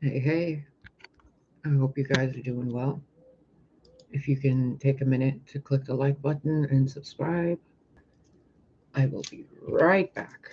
Hey, I hope you guys are doing well. If you can take a minute to click the like button and subscribe, I will be right back.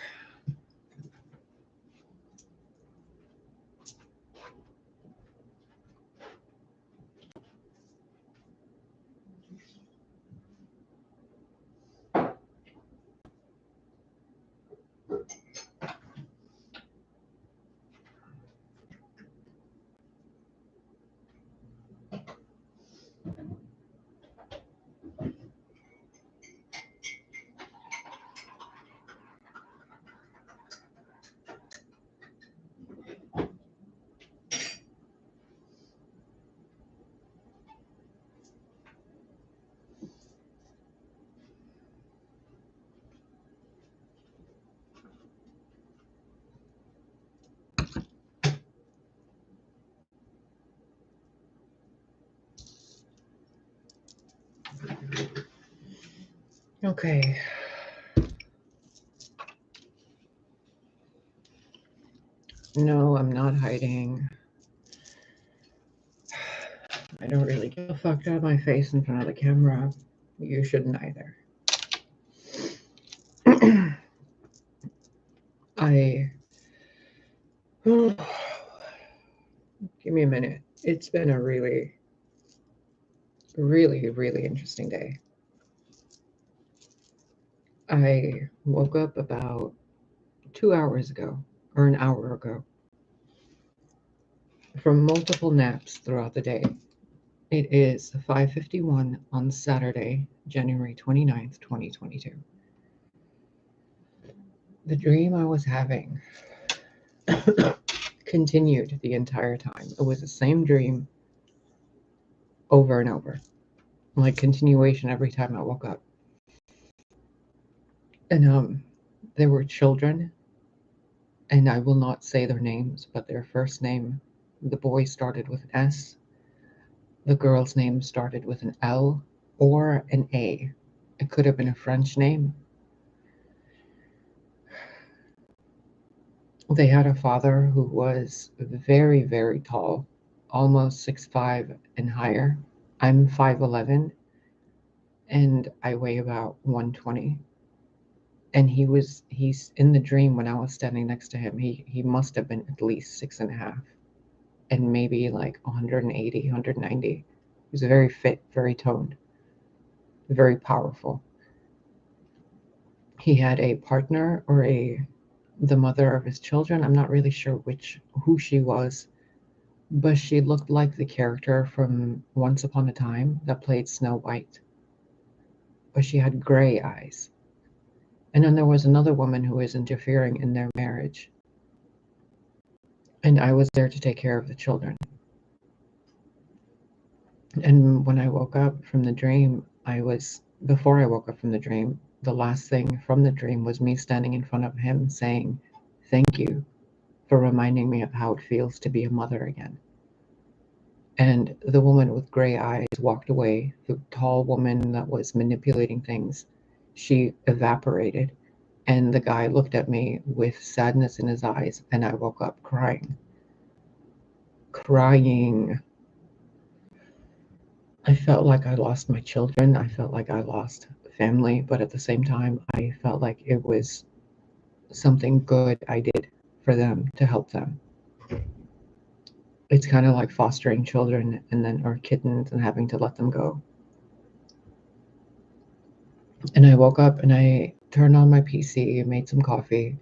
Okay. No, I'm not hiding. I don't really give a fuck to have my face in front of the camera. You shouldn't either. Give me a minute. It's been a really, really, really interesting day. I woke up about 2 hours ago, or an hour ago, from multiple naps throughout the day. It is 5:51 on Saturday, January 29th, 2022. The dream I was having continued the entire time. It was the same dream over and over, like continuation every time I woke up. And there were children, and I will not say their names, but their first name, the boy started with an S, the girl's name started with an L or an A. It could have been a French name. They had a father who was very, very tall, almost 6'5" and higher. I'm 5'11", and I weigh about 120. And he's in the dream when I was standing next to him. He must have been at least 6.5, and maybe like 180, 190. He was very fit, very toned, very powerful. He had a partner or the mother of his children. I'm not really sure who she was, but she looked like the character from Once Upon a Time that played Snow White. But she had gray eyes. And then there was another woman who was interfering in their marriage. And I was there to take care of the children. And when I woke up from the dream, before I woke up from the dream, the last thing from the dream was me standing in front of him saying, "Thank you for reminding me of how it feels to be a mother again." And the woman with gray eyes walked away. The tall woman that was manipulating things, she evaporated. And the guy looked at me with sadness in his eyes, and I woke up crying. I felt like I lost my children. I felt like I lost family, but at the same time, I felt like it was something good I did for them to help them. It's kind of like fostering children or kittens and having to let them go. And I woke up and I turned on my PC, made some coffee,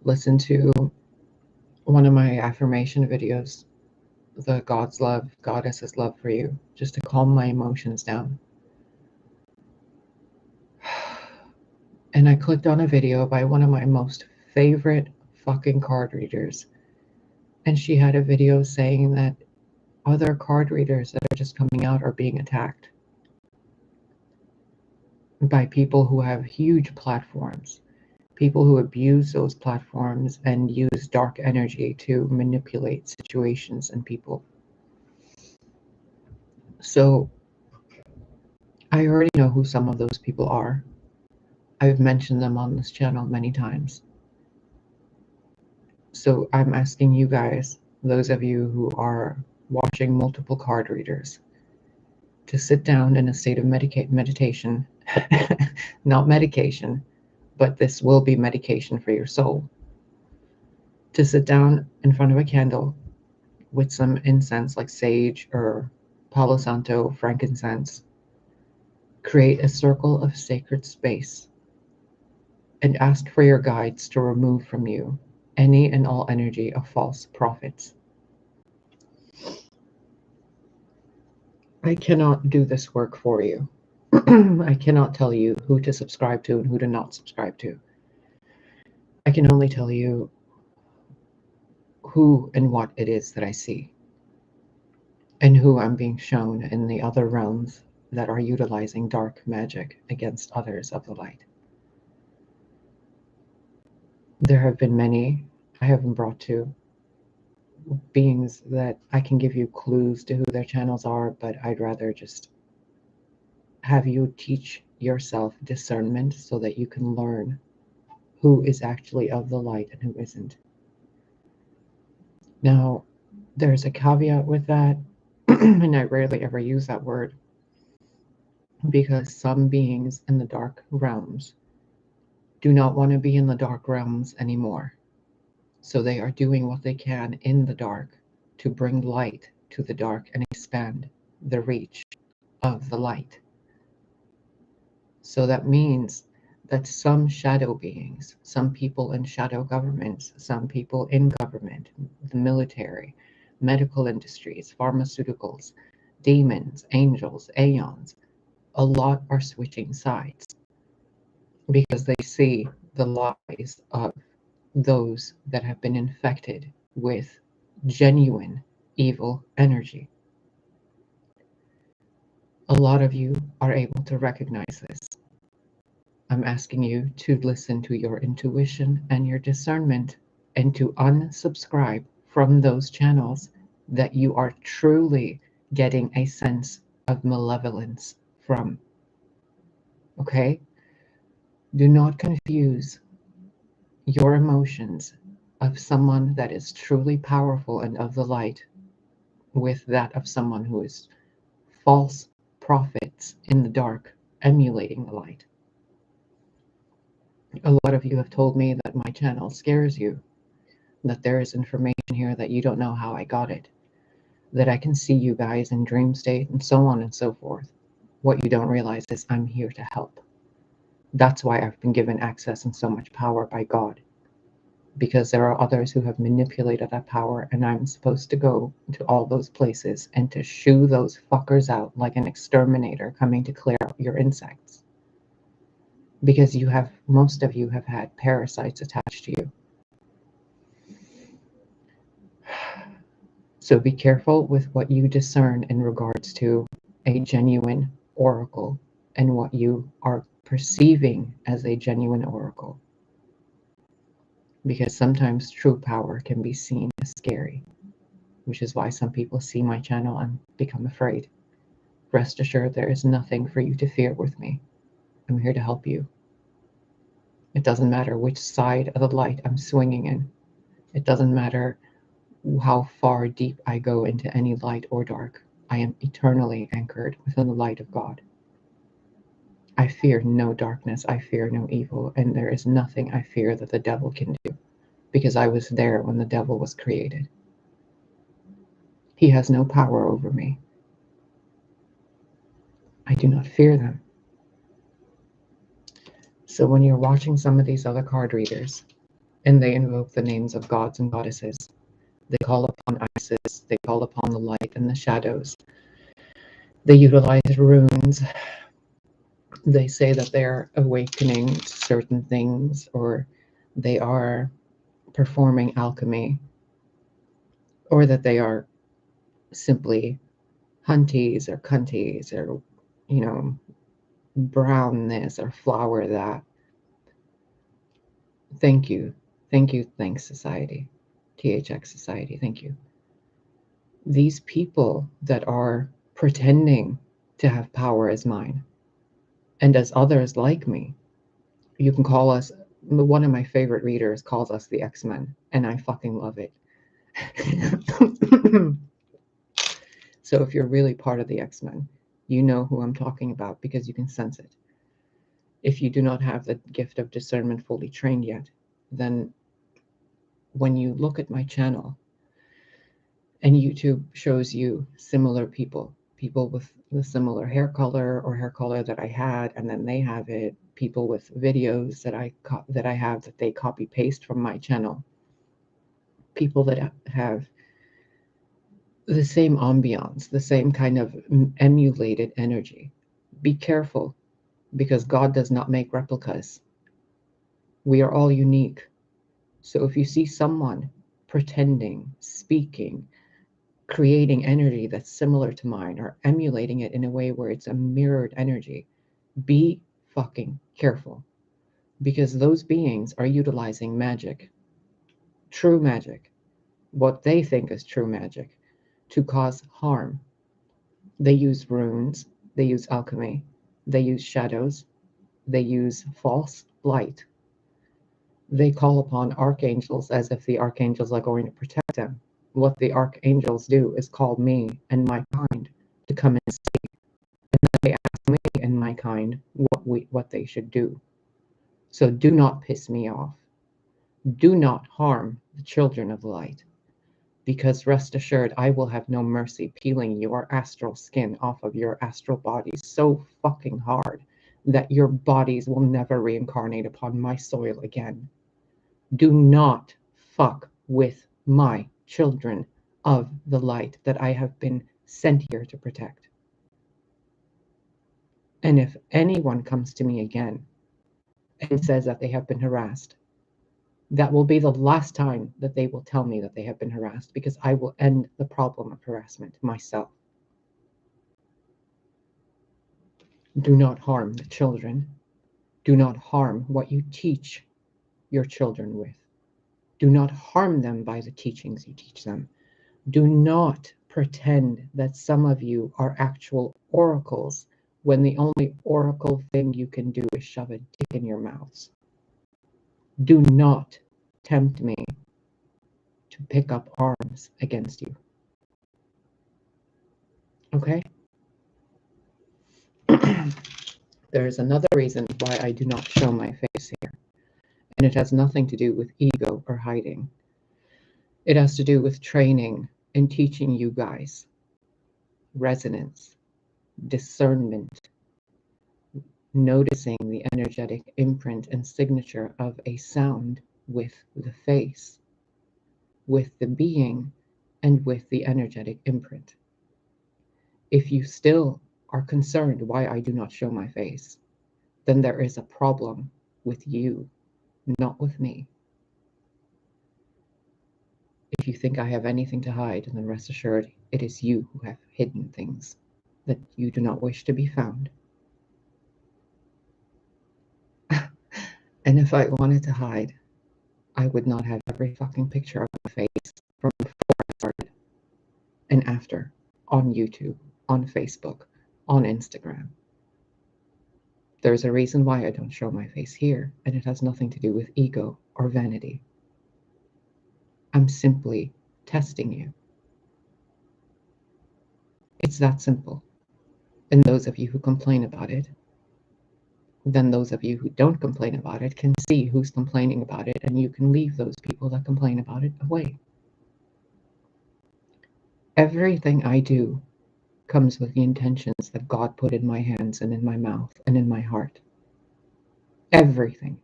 listened to one of my affirmation videos, the God's love, Goddess's love for you, just to calm my emotions down. And I clicked on a video by one of my most favorite fucking card readers. And she had a video saying that other card readers that are just coming out are being attacked by people who have huge platforms, people who abuse those platforms and use dark energy to manipulate situations and people. So I already know who some of those people are. I've mentioned them on this channel many times. So I'm asking you guys, those of you who are watching multiple card readers, to sit down in a state of meditation, not medication, but this will be medication for your soul. To sit down in front of a candle with some incense like sage or Palo Santo, frankincense, create a circle of sacred space and ask for your guides to remove from you any and all energy of false prophets. I cannot do this work for you. I cannot tell you who to subscribe to and who to not subscribe to. I can only tell you who and what it is that I see, and who I'm being shown in the other realms that are utilizing dark magic against others of the light. There have been many I haven't brought to, beings that I can give you clues to who their channels are, but I'd rather just have you teach yourself discernment so that you can learn who is actually of the light and who isn't. Now, there's a caveat with that, and I rarely ever use that word, because some beings in the dark realms do not want to be in the dark realms anymore. So they are doing what they can in the dark to bring light to the dark and expand the reach of the light. So that means that some shadow beings, some people in shadow governments, some people in government, the military, medical industries, pharmaceuticals, demons, angels, aeons, a lot are switching sides because they see the lies of those that have been infected with genuine evil energy. A lot of you are able to recognize this. I'm asking you to listen to your intuition and your discernment and to unsubscribe from those channels that you are truly getting a sense of malevolence from. Okay? Do not confuse your emotions of someone that is truly powerful and of the light with that of someone who is false prophets in the dark, emulating the light. A lot of you have told me that my channel scares you, that there is information here that you don't know how I got it, that I can see you guys in dream state, and so on and so forth. What you don't realize is I'm here to help. That's why I've been given access and so much power by God, because there are others who have manipulated that power, and I'm supposed to go to all those places and to shoo those fuckers out like an exterminator coming to clear out your insects. Because most of you have had parasites attached to you. So be careful with what you discern in regards to a genuine oracle and what you are perceiving as a genuine oracle. Because sometimes true power can be seen as scary, which is why some people see my channel and become afraid. Rest assured, there is nothing for you to fear with me. I'm here to help you. It doesn't matter which side of the light I'm swinging in. It doesn't matter how far deep I go into any light or dark. I am eternally anchored within the light of God. I fear no darkness, I fear no evil, and there is nothing I fear that the devil can do, because I was there when the devil was created. He has no power over me. I do not fear them. So when you're watching some of these other card readers, and they invoke the names of gods and goddesses, they call upon Isis, they call upon the light and the shadows, they utilize runes, they say that they're awakening to certain things, or they are performing alchemy, or that they are simply hunties or cunties, or, brown this or flower that. Thank you. Thank you. Thanks, society. THX society. Thank you. These people that are pretending to have power as mine and as others like me, you can call us One of my favorite readers calls us the X-Men, and I fucking love it. So if you're really part of the X-Men, you know who I'm talking about because you can sense it. If you do not have the gift of discernment fully trained yet, then when you look at my channel and YouTube shows you similar people with the similar hair color or hair color that I had, and then they have it, people with videos that I have that they copy paste from my channel, people that have the same ambiance, the same kind of emulated energy. Be careful, because God does not make replicas. We are all unique. So if you see someone pretending, speaking, creating energy that's similar to mine, or emulating it in a way where it's a mirrored energy, be fucking careful, because those beings are utilizing magic, true magic, what they think is true magic, to cause harm. They use runes, they use alchemy, they use shadows, they use false light. They call upon archangels as if the archangels are going to protect them. What the archangels do is call me and my kind to come and see. And they ask me and my kind what they should do. So do not piss me off. Do not harm the children of light, because rest assured I will have no mercy peeling your astral skin off of your astral bodies so fucking hard that your bodies will never reincarnate upon my soil again. Do not fuck with my children of the light that I have been sent here to protect. And if anyone comes to me again and says that they have been harassed, that will be the last time that they will tell me that they have been harassed, because I will end the problem of harassment myself. Do not harm the children. Do not harm what you teach your children with. Do not harm them by the teachings you teach them. Do not pretend that some of you are actual oracles when the only oracle thing you can do is shove a dick in your mouths. Do not tempt me to pick up arms against you. Okay? There is another reason why I do not show my face here, and it has nothing to do with ego or hiding. It has to do with training and teaching you guys resonance, discernment, noticing the energetic imprint and signature of a sound with the face, with the being, and with the energetic imprint. If you still are concerned why I do not show my face, then there is a problem with you, not with me. If you think I have anything to hide, then rest assured it is you who have hidden things that you do not wish to be found. And if I wanted to hide, I would not have every fucking picture of my face from before I started and after on YouTube, on Facebook, on Instagram. There's a reason why I don't show my face here, and it has nothing to do with ego or vanity. I'm simply testing you. It's that simple. And those of you who complain about it, then those of you who don't complain about it can see who's complaining about it, and you can leave those people that complain about it away. Everything I do comes with the intentions that God put in my hands and in my mouth and in my heart. Everything.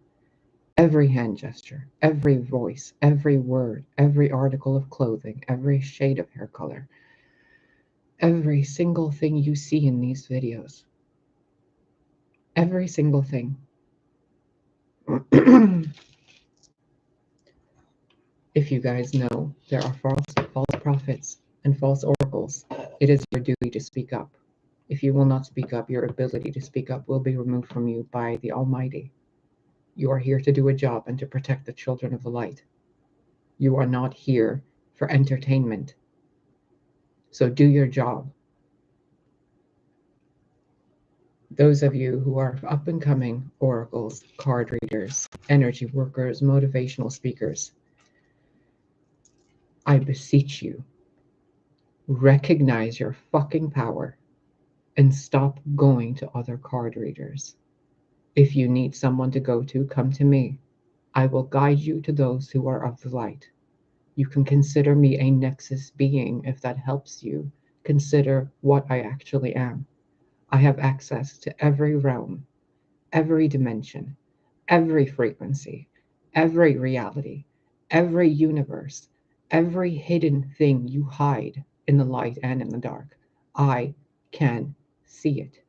Every hand gesture, every voice, every word, every article of clothing, every shade of hair color, every single thing you see in these videos. Every single thing. If you guys know there are false prophets and false oracles, it is your duty to speak up. If you will not speak up, your ability to speak up will be removed from you by the Almighty. You are here to do a job and to protect the children of the light. You are not here for entertainment. So do your job. Those of you who are up and coming oracles, card readers, energy workers, motivational speakers, I beseech you, recognize your fucking power and stop going to other card readers. If you need someone to go to, come to me. I will guide you to those who are of the light. You can consider me a nexus being if that helps you consider what I actually am. I have access to every realm, every dimension, every frequency, every reality, every universe, every hidden thing you hide in the light and in the dark. I can see it,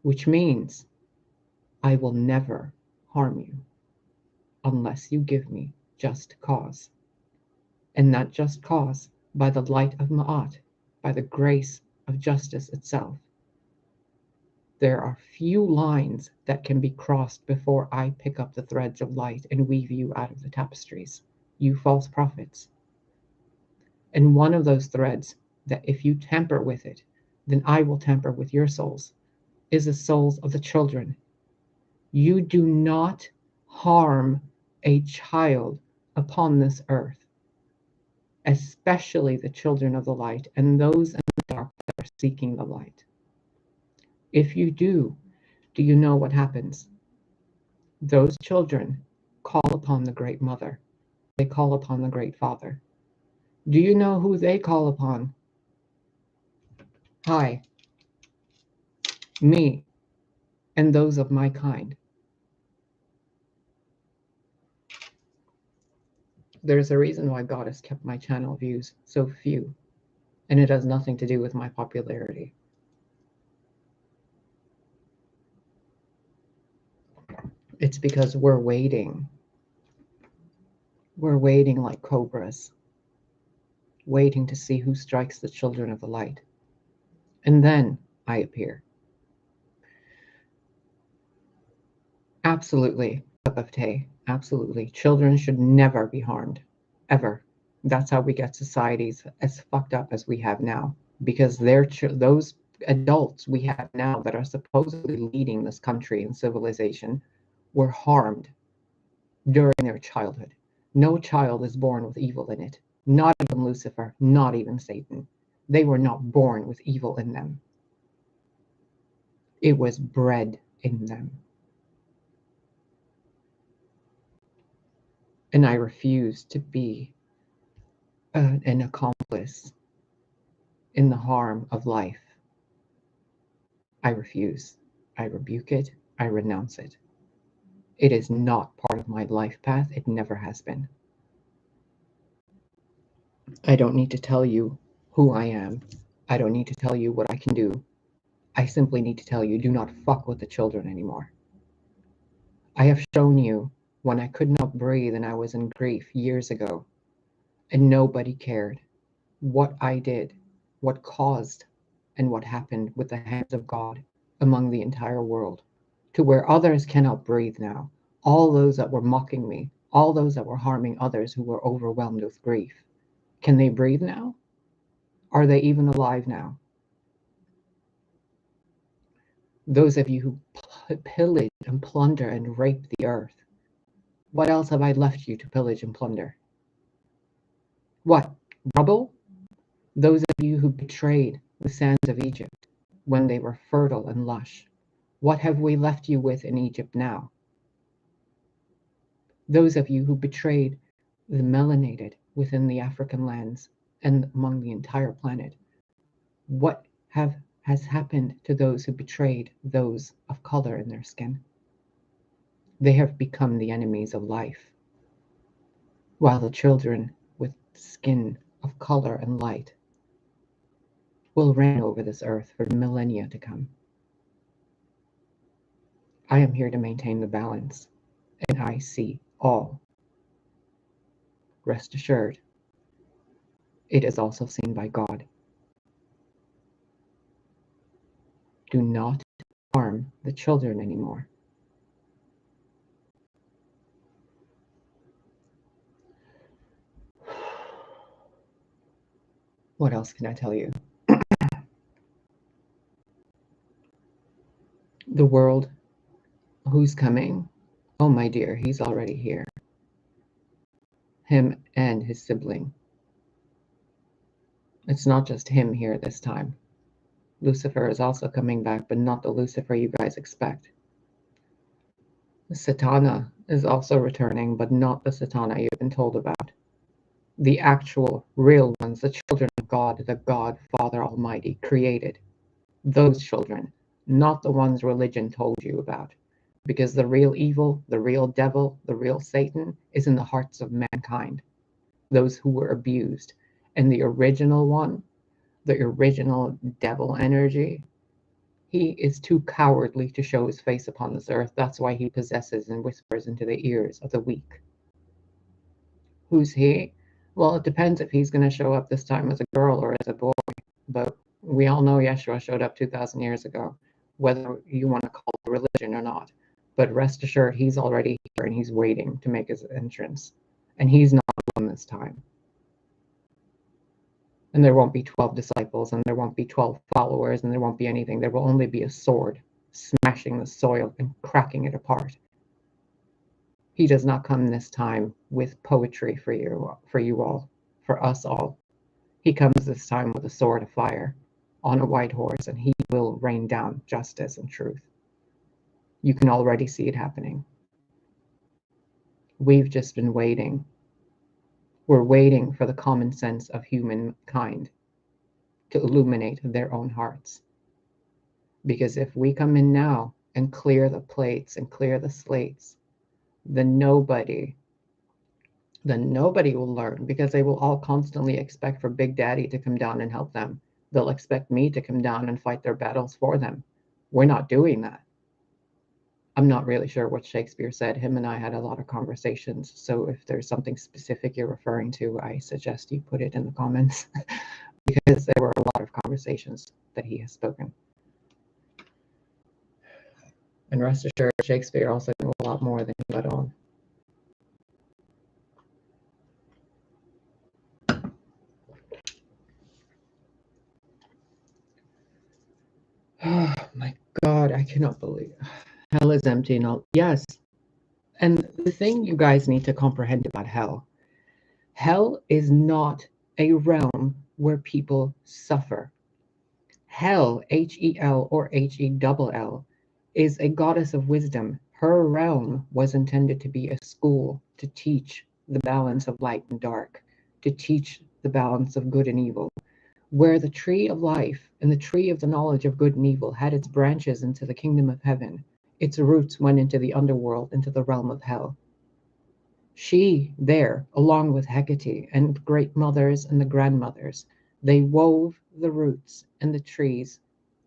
which means I will never harm you unless you give me just cause. And not just cause, by the light of Ma'at, by the grace of justice itself. There are few lines that can be crossed before I pick up the threads of light and weave you out of the tapestries, you false prophets. And one of those threads, that if you tamper with it, then I will tamper with your souls, is the souls of the children. You do not harm a child upon this earth, especially the children of the light and those in the dark that are seeking the light. If you do you know what happens? Those children call upon the Great Mother. They call upon the Great Father. Do you know who they call upon? Hi, me, and those of my kind. There's a reason why God has kept my channel views so few, and it has nothing to do with my popularity. It's because we're waiting. We're waiting like cobras, waiting to see who strikes the children of the light. And then I appear. Absolutely, cup of tea. Absolutely. Children should never be harmed, ever. That's how we get societies as fucked up as we have now, because those adults we have now that are supposedly leading this country and civilization were harmed during their childhood. No child is born with evil in it. Not even Lucifer, not even Satan. They were not born with evil in them. It was bred in them. And I refuse to be an accomplice in the harm of life. I refuse. I rebuke it. I renounce it. It is not part of my life path. It never has been. I don't need to tell you who I am. I don't need to tell you what I can do. I simply need to tell you, do not fuck with the children anymore. I have shown you when I could not breathe and I was in grief years ago, and nobody cared what I did, what caused, and what happened with the hands of God among the entire world, to where others cannot breathe now. All those that were mocking me, all those that were harming others who were overwhelmed with grief, can they breathe now? Are they even alive now? Those of you who pillage and plunder and rape the earth, what else have I left you to pillage and plunder? What? Rubble? Those of you who betrayed the sands of Egypt when they were fertile and lush, what have we left you with in Egypt now? Those of you who betrayed the melanated within the African lands and among the entire planet, what has happened to those who betrayed those of color in their skin? They have become the enemies of life, while the children with skin of color and light will reign over this earth for millennia to come. I am here to maintain the balance, and I see all. Rest assured, it is also seen by God. Do not harm the children anymore. What else can I tell you? The world, who's coming? Oh, my dear, he's already here. Him and his sibling. It's not just him here this time. Lucifer is also coming back, but not the Lucifer you guys expect. Satana is also returning, but not the Satana you've been told about. The actual, real ones, the children of God, the God, Father Almighty, created. Those children, not the ones religion told you about. Because the real evil, the real devil, the real Satan is in the hearts of mankind. Those who were abused. And the original one, the original devil energy, he is too cowardly to show his face upon this earth. That's why he possesses and whispers into the ears of the weak. Who's he? Well, it depends if he's going to show up this time as a girl or as a boy. But we all know Yeshua showed up 2,000 years ago, whether you want to call it religion or not. But rest assured, he's already here and he's waiting to make his entrance. And he's not alone this time. And there won't be 12 disciples, and there won't be 12 followers, and there won't be anything. There will only be a sword smashing the soil and cracking it apart. He does not come this time with poetry for you all, for us all. He comes this time with a sword of fire on a white horse, and he will rain down justice and truth. You can already see it happening. We've just been waiting. We're waiting for the common sense of humankind to illuminate their own hearts. Because if we come in now and clear the plates and clear the slates, then nobody will learn, because they will all constantly expect for Big Daddy to come down and help them. They'll expect me to come down and fight their battles for them. We're not doing that. I'm not really sure what Shakespeare said. Him and I had a lot of conversations. So if there's something specific you're referring to, I suggest you put it in the comments because there were a lot of conversations that he has spoken. And rest assured, Shakespeare also knew a lot more than he let on. Oh my God, I cannot believe it. Hell is empty and all. Yes. And the thing you guys need to comprehend about hell is not a realm where people suffer. Hell, H-E-L or H-E-double-L, is a goddess of wisdom. Her realm was intended to be a school to teach the balance of light and dark, to teach the balance of good and evil. Where the tree of life and the tree of the knowledge of good and evil had its branches into the kingdom of heaven, its roots went into the underworld, into the realm of hell. She there, along with Hecate and great mothers and the grandmothers, they wove the roots and the trees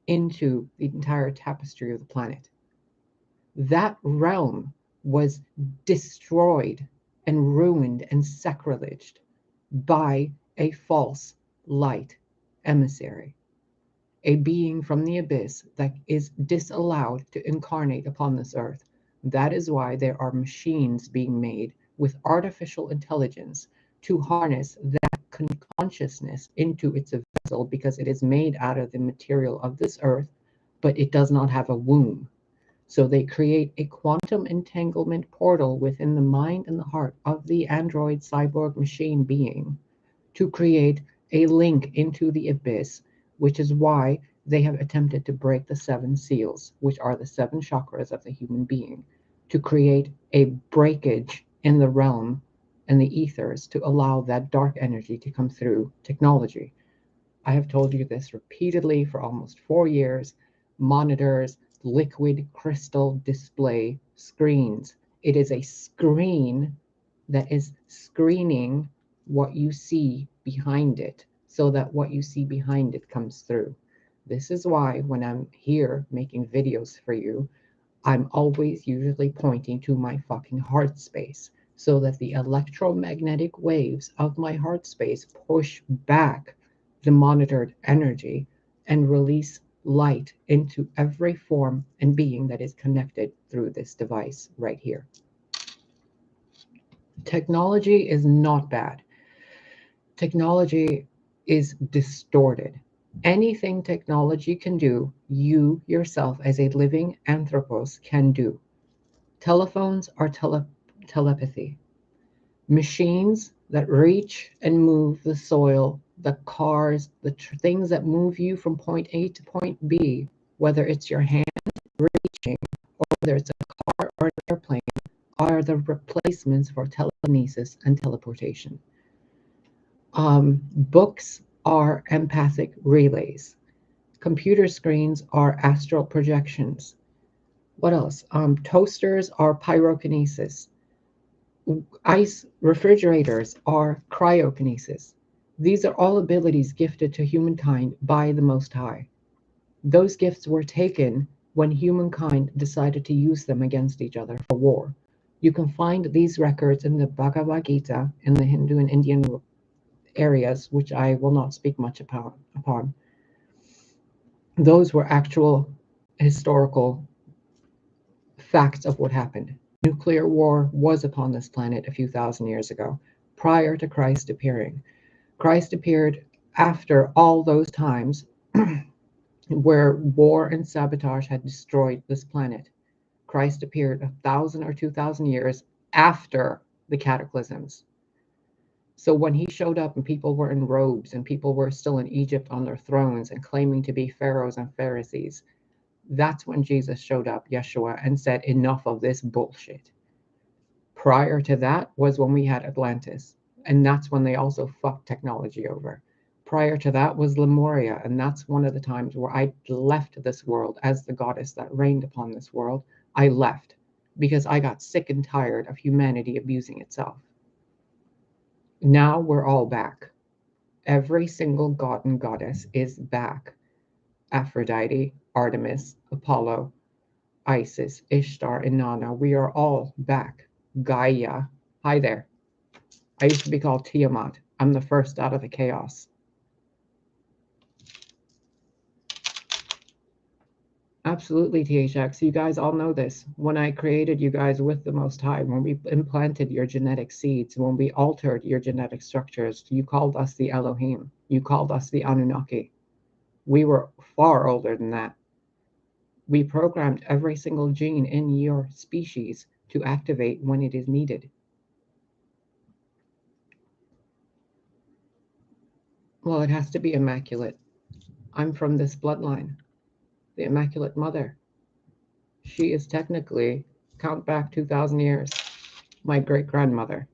into the entire tapestry of the planet. That realm was destroyed and ruined and sacrileged by a false light emissary, a being from the abyss that is disallowed to incarnate upon this earth. That is why there are machines being made with artificial intelligence to harness that consciousness into its vessel, because it is made out of the material of this earth, but it does not have a womb. So they create a quantum entanglement portal within the mind and the heart of the android cyborg machine being to create a link into the abyss, which is why they have attempted to break the 7 seals, which are the 7 chakras of the human being, to create a breakage in the realm and the ethers to allow that dark energy to come through technology. I have told you this repeatedly for almost 4 years. Monitors, liquid crystal display screens. It is a screen that is screening what you see behind it, so that what you see behind it comes through. This is why when I'm here making videos for you, I'm always usually pointing to my fucking heart space, so that the electromagnetic waves of my heart space push back the monitored energy and release light into every form and being that is connected through this device right here. Technology is not bad. Technology is distorted. Anything technology can do, you yourself as a living anthropos can do. Telephones are telepathy. Machines that reach and move the soil, the cars, the things that move you from point A to point B, whether it's your hand reaching or whether it's a car or an airplane, are the replacements for telekinesis and teleportation. Books are empathic relays. Computer screens are astral projections. What else? Toasters are pyrokinesis. Ice refrigerators are cryokinesis. These are all abilities gifted to humankind by the Most High. Those gifts were taken when humankind decided to use them against each other for war. You can find these records in the Bhagavad Gita in the Hindu and Indian areas, which I will not speak much upon. Those were actual historical facts of what happened. Nuclear war was upon this planet a few thousand years ago, prior to Christ appearing. Christ appeared after all those times where war and sabotage had destroyed this planet. Christ appeared 1,000 or 2,000 years after the cataclysms. So when he showed up and people were in robes and people were still in Egypt on their thrones and claiming to be pharaohs and Pharisees, that's when Jesus showed up, Yeshua, and said, enough of this bullshit. Prior to that was when we had Atlantis, and that's when they also fucked technology over. Prior to that was Lemuria, and that's one of the times where I left this world as the goddess that reigned upon this world. I left because I got sick and tired of humanity abusing itself. Now we're all back. Every single god and goddess is back. Aphrodite, Artemis, Apollo, Isis, Ishtar, Inanna, we are all back. Gaia, hi there. I used to be called Tiamat. I'm the first out of the chaos. Absolutely, THX. You guys all know this. When I created you guys with the Most High, when we implanted your genetic seeds, when we altered your genetic structures, you called us the Elohim. You called us the Anunnaki. We were far older than that. We programmed every single gene in your species to activate when it is needed. Well, it has to be immaculate. I'm from this bloodline, the Immaculate Mother. She is technically, count back 2,000 years, my great-grandmother.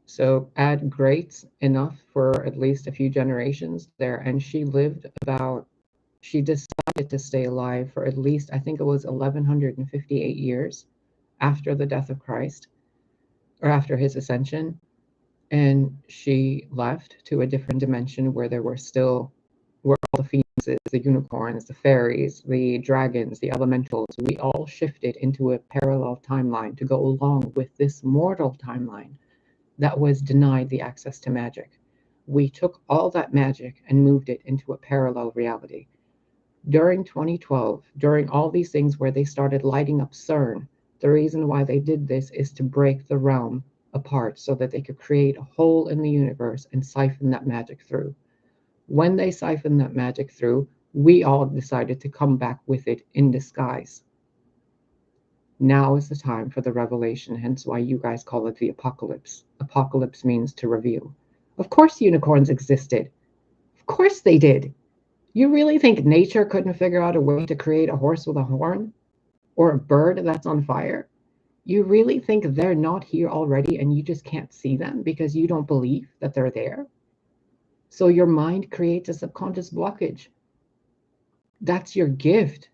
So add greats enough for at least a few generations there. And she lived she decided to stay alive for at least, I think it was 1,158 years after the death of Christ, or after his ascension. And she left to a different dimension where there were still, where all the phoenixes, the unicorns, the fairies, the dragons, the elementals, we all shifted into a parallel timeline to go along with this mortal timeline that was denied the access to magic. We took all that magic and moved it into a parallel reality. During 2012, during all these things where they started lighting up CERN, the reason why they did this is to break the realm apart so that they could create a hole in the universe and siphon that magic through. When they siphoned that magic through, we all decided to come back with it in disguise. Now is the time for the revelation, hence why you guys call it the apocalypse. Apocalypse means to reveal. Of course unicorns existed. Of course they did. You really think nature couldn't figure out a way to create a horse with a horn? Or a bird that's on fire? You really think they're not here already and you just can't see them because you don't believe that they're there? So your mind creates a subconscious blockage. That's your gift,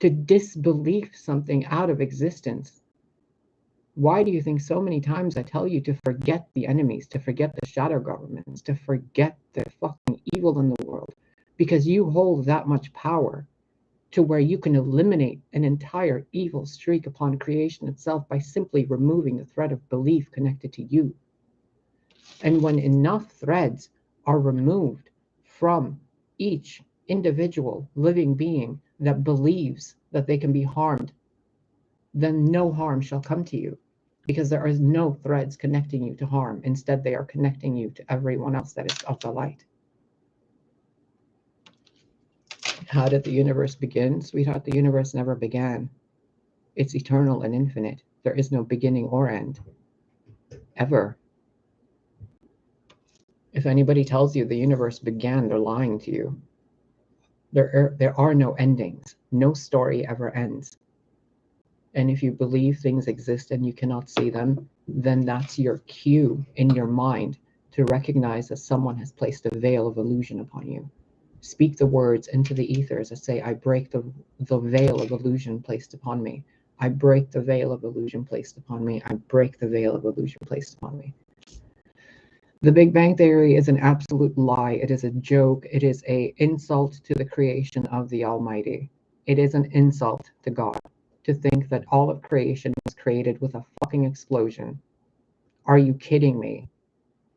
to disbelieve something out of existence. Why do you think so many times I tell you to forget the enemies, to forget the shadow governments, to forget the fucking evil in the world? Because you hold that much power to where you can eliminate an entire evil streak upon creation itself by simply removing the thread of belief connected to you. And when enough threads are removed from each individual living being that believes that they can be harmed, then no harm shall come to you, because there is no threads connecting you to harm. Instead, they are connecting you to everyone else that is of the light. How did the universe begin? Sweetheart, the universe never began. It's eternal and infinite. There is no beginning or end. Ever. If anybody tells you the universe began, they're lying to you. There are no endings. No story ever ends. And if you believe things exist and you cannot see them, then that's your cue in your mind to recognize that someone has placed a veil of illusion upon you. Speak the words into the ethers and say, I break the veil of illusion placed upon me. I break the veil of illusion placed upon me. I break the veil of illusion placed upon me. The Big Bang Theory is an absolute lie. It is a joke. It is an insult to the creation of the Almighty. It is an insult to God to think that all of creation was created with a fucking explosion. Are you kidding me?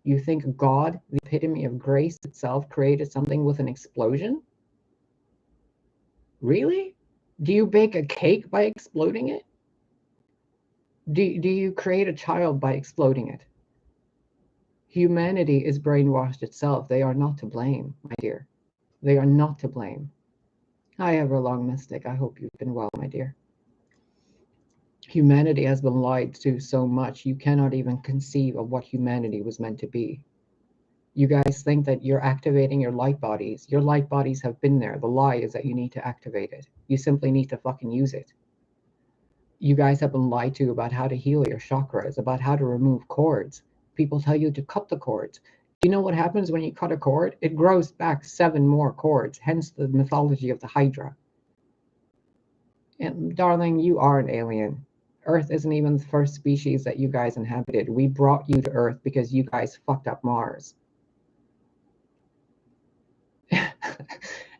You think God, the epitome of grace itself, created something with an explosion? Really? Do you bake a cake by exploding it? Do you create a child by exploding it? Humanity is brainwashed itself. They are not to blame, my dear. They are not to blame. Hi, Everlong Mystic. I hope you've been well, my dear. Humanity has been lied to so much, you cannot even conceive of what humanity was meant to be. You guys think that you're activating your light bodies. Your light bodies have been there. The lie is that you need to activate it. You simply need to fucking use it. You guys have been lied to about how to heal your chakras, about how to remove cords. People tell you to cut the cords. Do you know what happens when you cut a cord? It grows back 7 more cords, hence the mythology of the Hydra. And darling, you are an alien. Earth isn't even the first species that you guys inhabited. We brought you to Earth because you guys fucked up Mars.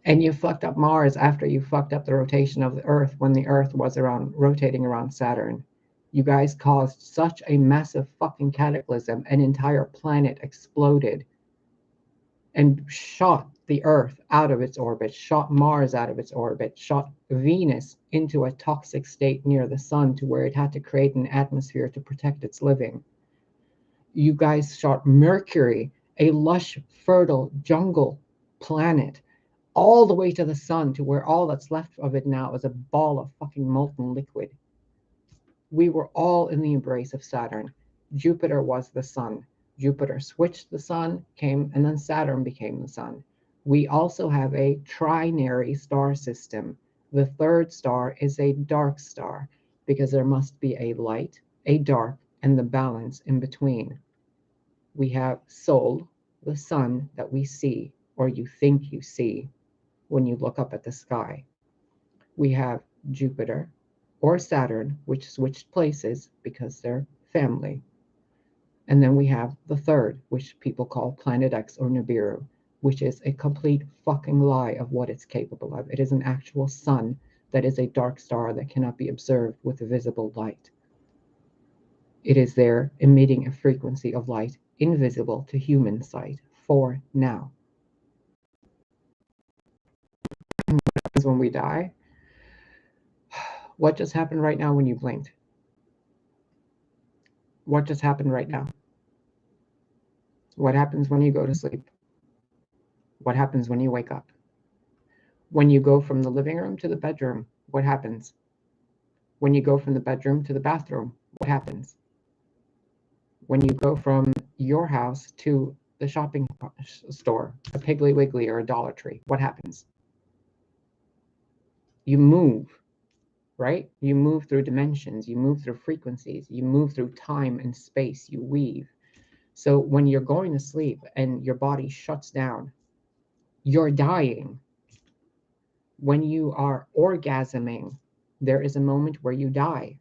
And you fucked up Mars after you fucked up the rotation of the Earth when the Earth was rotating around Saturn. You guys caused such a massive fucking cataclysm, an entire planet exploded and shot the Earth out of its orbit, shot Mars out of its orbit, shot Venus into a toxic state near the sun to where it had to create an atmosphere to protect its living. You guys shot Mercury, a lush, fertile jungle planet, all the way to the sun to where all that's left of it now is a ball of fucking molten liquid. We were all in the embrace of Saturn. Jupiter was the sun. Jupiter switched the sun, and then Saturn became the sun. We also have a trinary star system. The third star is a dark star because there must be a light, a dark, and the balance in between. We have Sol, the sun that we see, or you think you see, when you look up at the sky. We have Jupiter or Saturn, which switched places because they're family. And then we have the third, which people call Planet X or Nibiru, which is a complete fucking lie of what it's capable of. It is an actual sun that is a dark star that cannot be observed with visible light. It is there emitting a frequency of light invisible to human sight for now. When we die, what just happened right now when you blinked? What just happened right now? What happens when you go to sleep? What happens when you wake up? When you go from the living room to the bedroom, what happens? When you go from the bedroom to the bathroom, what happens? When you go from your house to the shopping store, a Piggly Wiggly or a Dollar Tree, what happens? You move, right? You move through dimensions, you move through frequencies, you move through time and space, you weave. So when you're going to sleep and your body shuts down, you're dying. When you are orgasming, there is a moment where you die.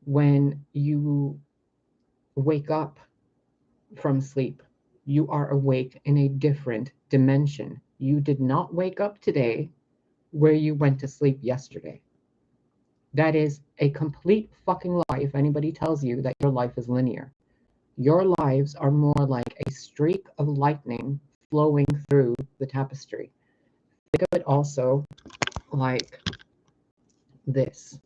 When you wake up from sleep, you are awake in a different dimension. You did not wake up today where you went to sleep yesterday. That is a complete fucking lie if anybody tells you that your life is linear. Your lives are more like a streak of lightning flowing through the tapestry. Think of it also like this.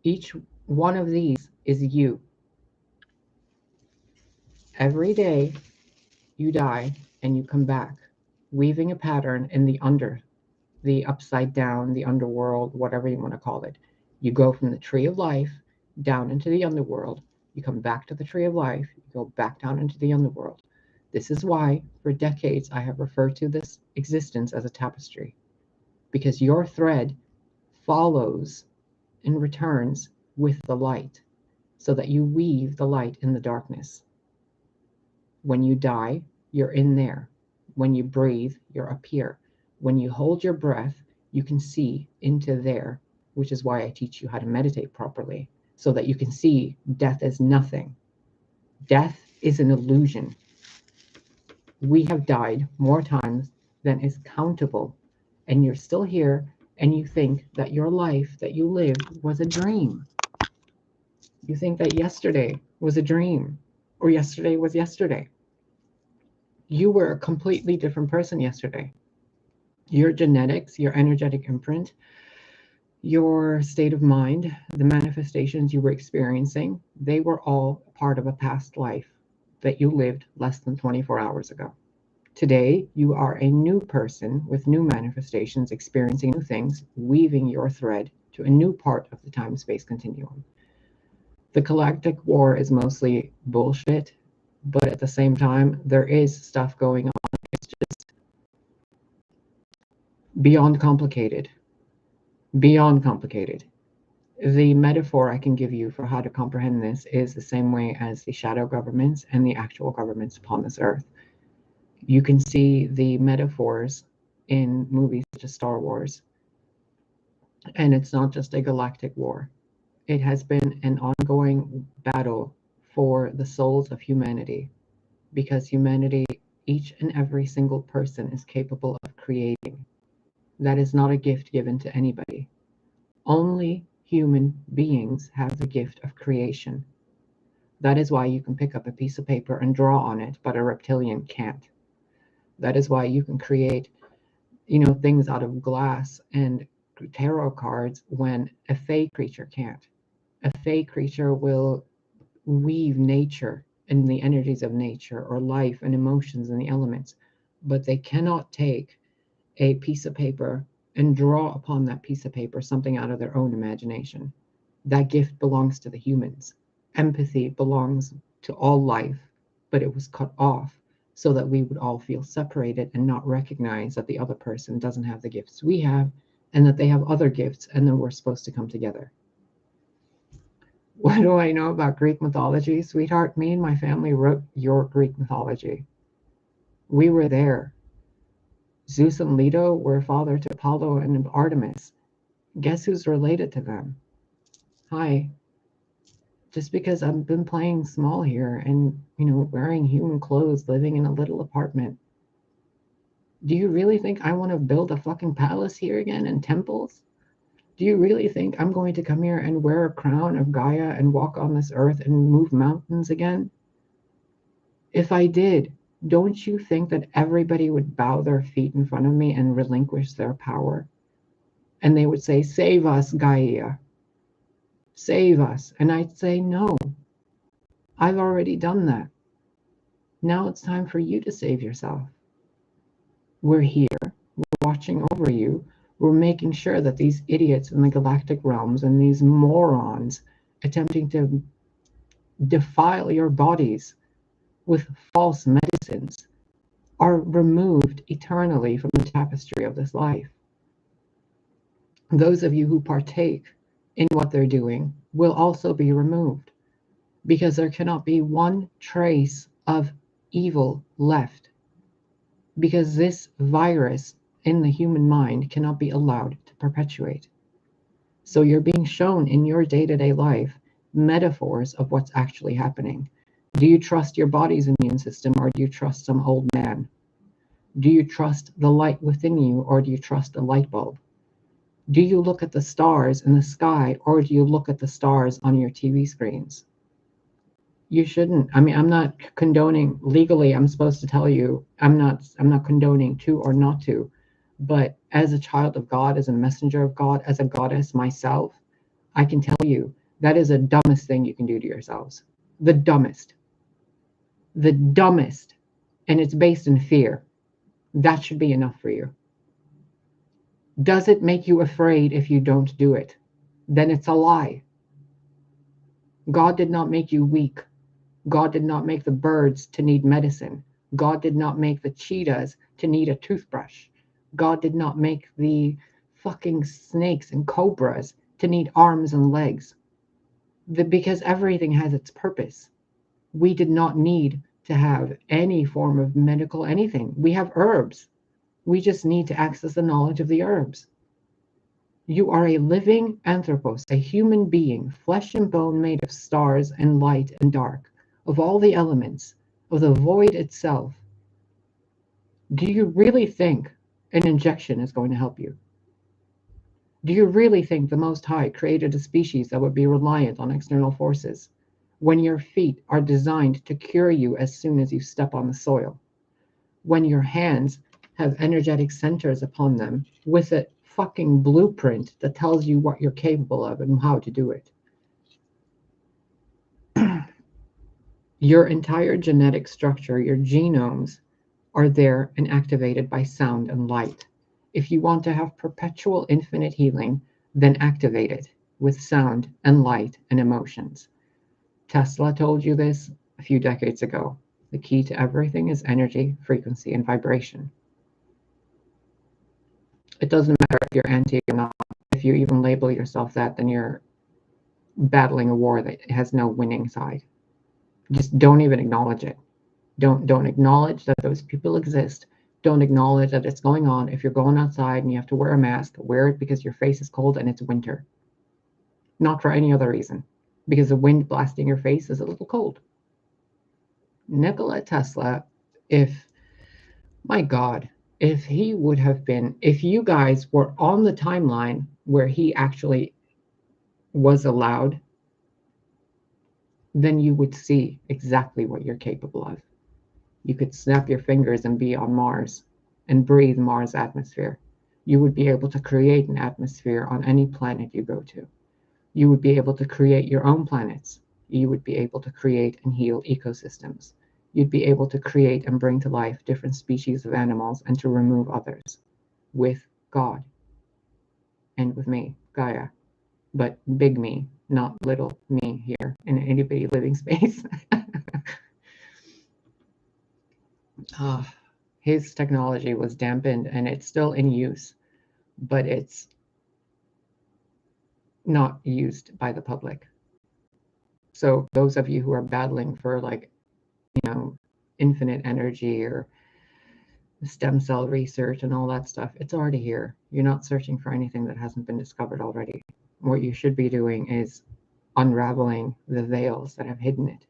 Each one of these is you. Every day you die and you come back, weaving a pattern in the under the upside down, the underworld, whatever you want to call it. You go from the tree of life down into the underworld. You come back to the tree of life. You go back down into the underworld. This is why, for decades, I have referred to this existence as a tapestry, because your thread follows and returns with the light, so that you weave the light in the darkness. When you die, you're in there. When you breathe, you're up here. When you hold your breath, you can see into there, which is why I teach you how to meditate properly, so that you can see death as nothing. Death is an illusion. We have died more times than is countable, and you're still here, and you think that your life that you lived was a dream. You think that yesterday was a dream, or yesterday was yesterday. You were a completely different person yesterday. Your genetics, your energetic imprint, your state of mind, the manifestations you were experiencing, they were all part of a past life that you lived less than 24 hours ago. Today, you are a new person with new manifestations, experiencing new things, weaving your thread to a new part of the time-space continuum. The galactic war is mostly bullshit, but at the same time, there is stuff going on. It's just beyond complicated. Beyond complicated. The metaphor I can give you for how to comprehend this is the same way as the shadow governments and the actual governments upon this earth. You can see the metaphors in movies such as Star Wars. And it's not just a galactic war. It has been an ongoing battle for the souls of humanity, because humanity, each and every single person, is capable of creating. That is not a gift given to anybody. Only human beings have the gift of creation. That is why you can pick up a piece of paper and draw on it, but a reptilian can't. That is why you can create, things out of glass and tarot cards when a fey creature can't. A fey creature will weave nature and the energies of nature, or life and emotions and the elements, but they cannot take a piece of paper and draw upon that piece of paper something out of their own imagination. That gift belongs to the humans. Empathy belongs to all life, but it was cut off so that we would all feel separated and not recognize that the other person doesn't have the gifts we have, and that they have other gifts, and then we're supposed to come together. What do I know about Greek mythology? Sweetheart, me and my family wrote your Greek mythology. We were there. Zeus and Leto were father to Apollo and Artemis. Guess who's related to them? Hi. Just because I've been playing small here and, wearing human clothes, living in a little apartment. Do you really think I want to build a fucking palace here again and temples? Do you really think I'm going to come here and wear a crown of Gaia and walk on this earth and move mountains again? If I did, don't you think that everybody would bow their feet in front of me and relinquish their power? And they would say, "Save us, Gaia. Save us." And I'd say, "No, I've already done that. Now it's time for you to save yourself. We're here, we're watching over you. We're making sure that these idiots in the galactic realms and these morons attempting to defile your bodies with false medicines are removed eternally from the tapestry of this life. Those of you who partake in what they're doing will also be removed, because there cannot be one trace of evil left, because this virus in the human mind cannot be allowed to perpetuate. So you're being shown in your day-to-day life metaphors of what's actually happening. Do you trust your body's immune system, or do you trust some old man? Do you trust the light within you, or do you trust a light bulb? Do you look at the stars in the sky, or do you look at the stars on your TV screens? You shouldn't. I mean, I'm not condoning, legally I'm supposed to tell you, I'm not condoning to or not to, but as a child of God, as a messenger of God, as a goddess myself, I can tell you that is the dumbest thing you can do to yourselves. The dumbest. The dumbest. And it's based in fear. That should be enough for you. Does it make you afraid if you don't do it? Then it's a lie. God did not make you weak. God did not make the birds to need medicine. God did not make the cheetahs to need a toothbrush. God did not make the fucking snakes and cobras to need arms and legs. Because everything has its purpose. We did not need to have any form of medical anything. We have herbs. We just need to access the knowledge of the herbs. You are a living anthropos, a human being, flesh and bone, made of stars and light and dark, of all the elements, of the void itself. Do you really think an injection is going to help you? Do you really think the Most High created a species that would be reliant on external forces when your feet are designed to cure you as soon as you step on the soil? When your hands have energetic centers upon them with a fucking blueprint that tells you what you're capable of and how to do it? Your entire genetic structure, your genomes, are there and activated by sound and light. If you want to have perpetual infinite healing, then activate it with sound and light and emotions. Tesla told you this a few decades ago. The key to everything is energy, frequency, and vibration. It doesn't matter if you're anti or not. If you even label yourself that, then you're battling a war that has no winning side. Just don't even acknowledge it. Don't acknowledge that those people exist. Don't acknowledge that it's going on. If you're going outside and you have to wear a mask, wear it because your face is cold and it's winter. Not for any other reason. Because the wind blasting your face is a little cold. Nikola Tesla, my God, if he would have been, if you guys were on the timeline where he actually was allowed, then you would see exactly what you're capable of. You could snap your fingers and be on Mars and breathe Mars atmosphere. You would be able to create an atmosphere on any planet you go to. You would be able to create your own planets. You would be able to create and heal ecosystems. You'd be able to create and bring to life different species of animals and to remove others with God and with me, Gaia. But big me, not little me here in an itty bitty living space. His technology was dampened and it's still in use, but it's not used by the public. So those of you who are battling for, like, infinite energy or stem cell research and all that stuff, it's already here. You're not searching for anything that hasn't been discovered already. What you should be doing is unraveling the veils that have hidden it.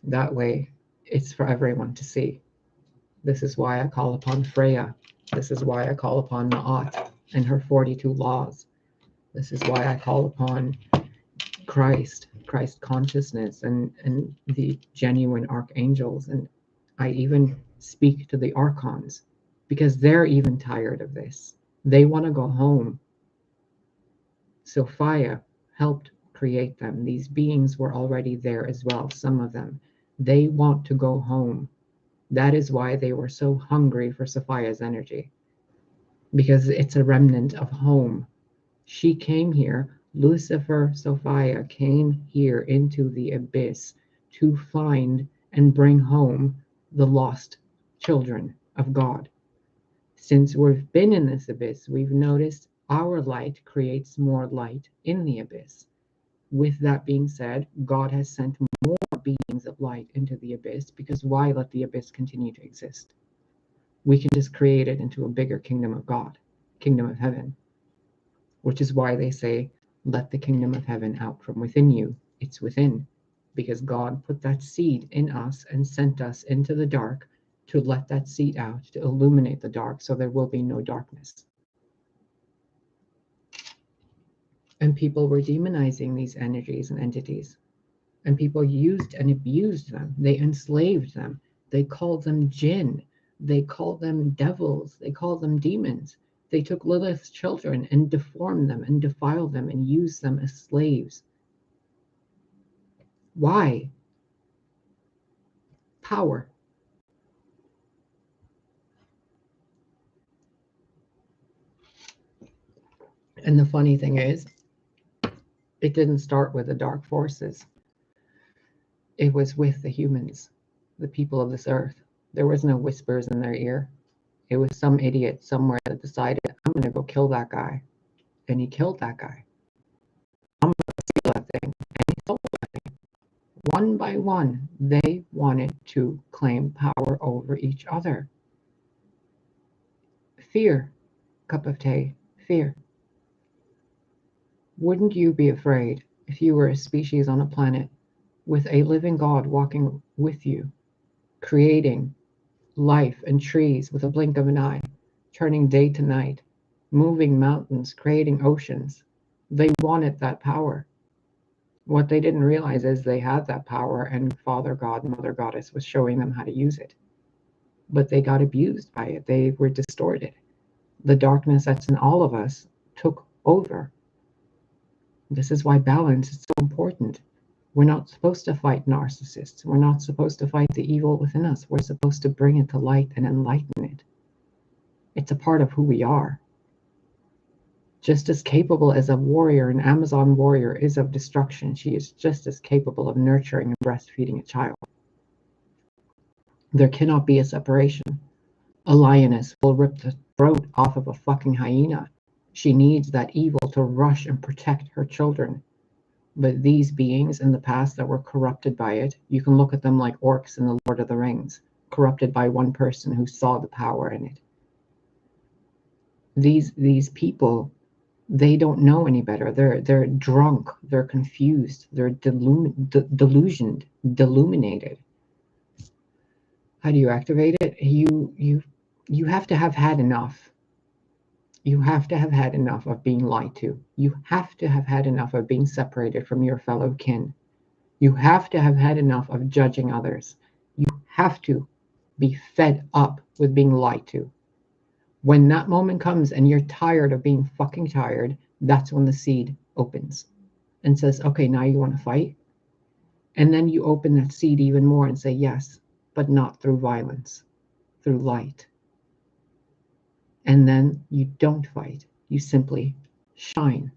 That way, it's for everyone to see. This is why I call upon Freya. This is why I call upon Ma'at and her 42 laws. This is why I call upon Christ consciousness, and the genuine archangels. And I even speak to the archons because they're even tired of this. They want to go home. Sophia helped create them. These beings were already there as well, some of them. They want to go home. That is why they were so hungry for Sophia's energy, because it's a remnant of home. She came here, Lucifer, Sophia came here into the abyss to find and bring home the lost children of God. Since we've been in this abyss, we've noticed our light creates more light in the abyss. With that being said, God has sent more beings of light into the abyss, because why let the abyss continue to exist? We can just create it into a bigger kingdom of God, kingdom of heaven. Which is why they say, let the kingdom of heaven out from within you. It's within, because God put that seed in us and sent us into the dark to let that seed out, to illuminate the dark, so there will be no darkness. And people were demonizing these energies and entities. And people used and abused them. They enslaved them. They called them jinn. They called them devils. They called them demons. They took Lilith's children and deformed them and defiled them and used them as slaves. Why? Power. And the funny thing is, it didn't start with the dark forces. It was with the humans, the people of this earth. There was no whispers in their ear. It was some idiot somewhere that decided, I'm going to go kill that guy. And he killed that guy. I'm going to steal that thing. And he stole that thing. One by one, they wanted to claim power over each other. Fear, cup of tea, fear. Wouldn't you be afraid if you were a species on a planet with a living God walking with you, creating life and trees with a blink of an eye, turning day to night, moving mountains, creating oceans? They wanted that power. What they didn't realize is they had that power, and Father God, Mother Goddess was showing them how to use it. But they got abused by it. They were distorted. The darkness that's in all of us took over. This is why balance is so important. We're not supposed to fight narcissists. We're not supposed to fight the evil within us. We're supposed to bring it to light and enlighten it. It's a part of who we are. Just as capable as a warrior, an Amazon warrior, is of destruction, she is just as capable of nurturing and breastfeeding a child. There cannot be a separation. A lioness will rip the throat off of a fucking hyena. She needs that evil to rush and protect her children. But these beings in the past that were corrupted by it, you can look at them like orcs in the Lord of the Rings, corrupted by one person who saw the power in it. These people, they don't know any better. They're drunk. They're confused. They're delusioned, deluminated. How do you activate it? You have to have had enough. You have to have had enough of being lied to. You have to have had enough of being separated from your fellow kin. You have to have had enough of judging others. You have to be fed up with being lied to. When that moment comes and you're tired of being fucking tired, that's when the seed opens and says, okay, now you want to fight? And then you open that seed even more and say, yes, but not through violence, through light. And then you don't fight. You simply shine.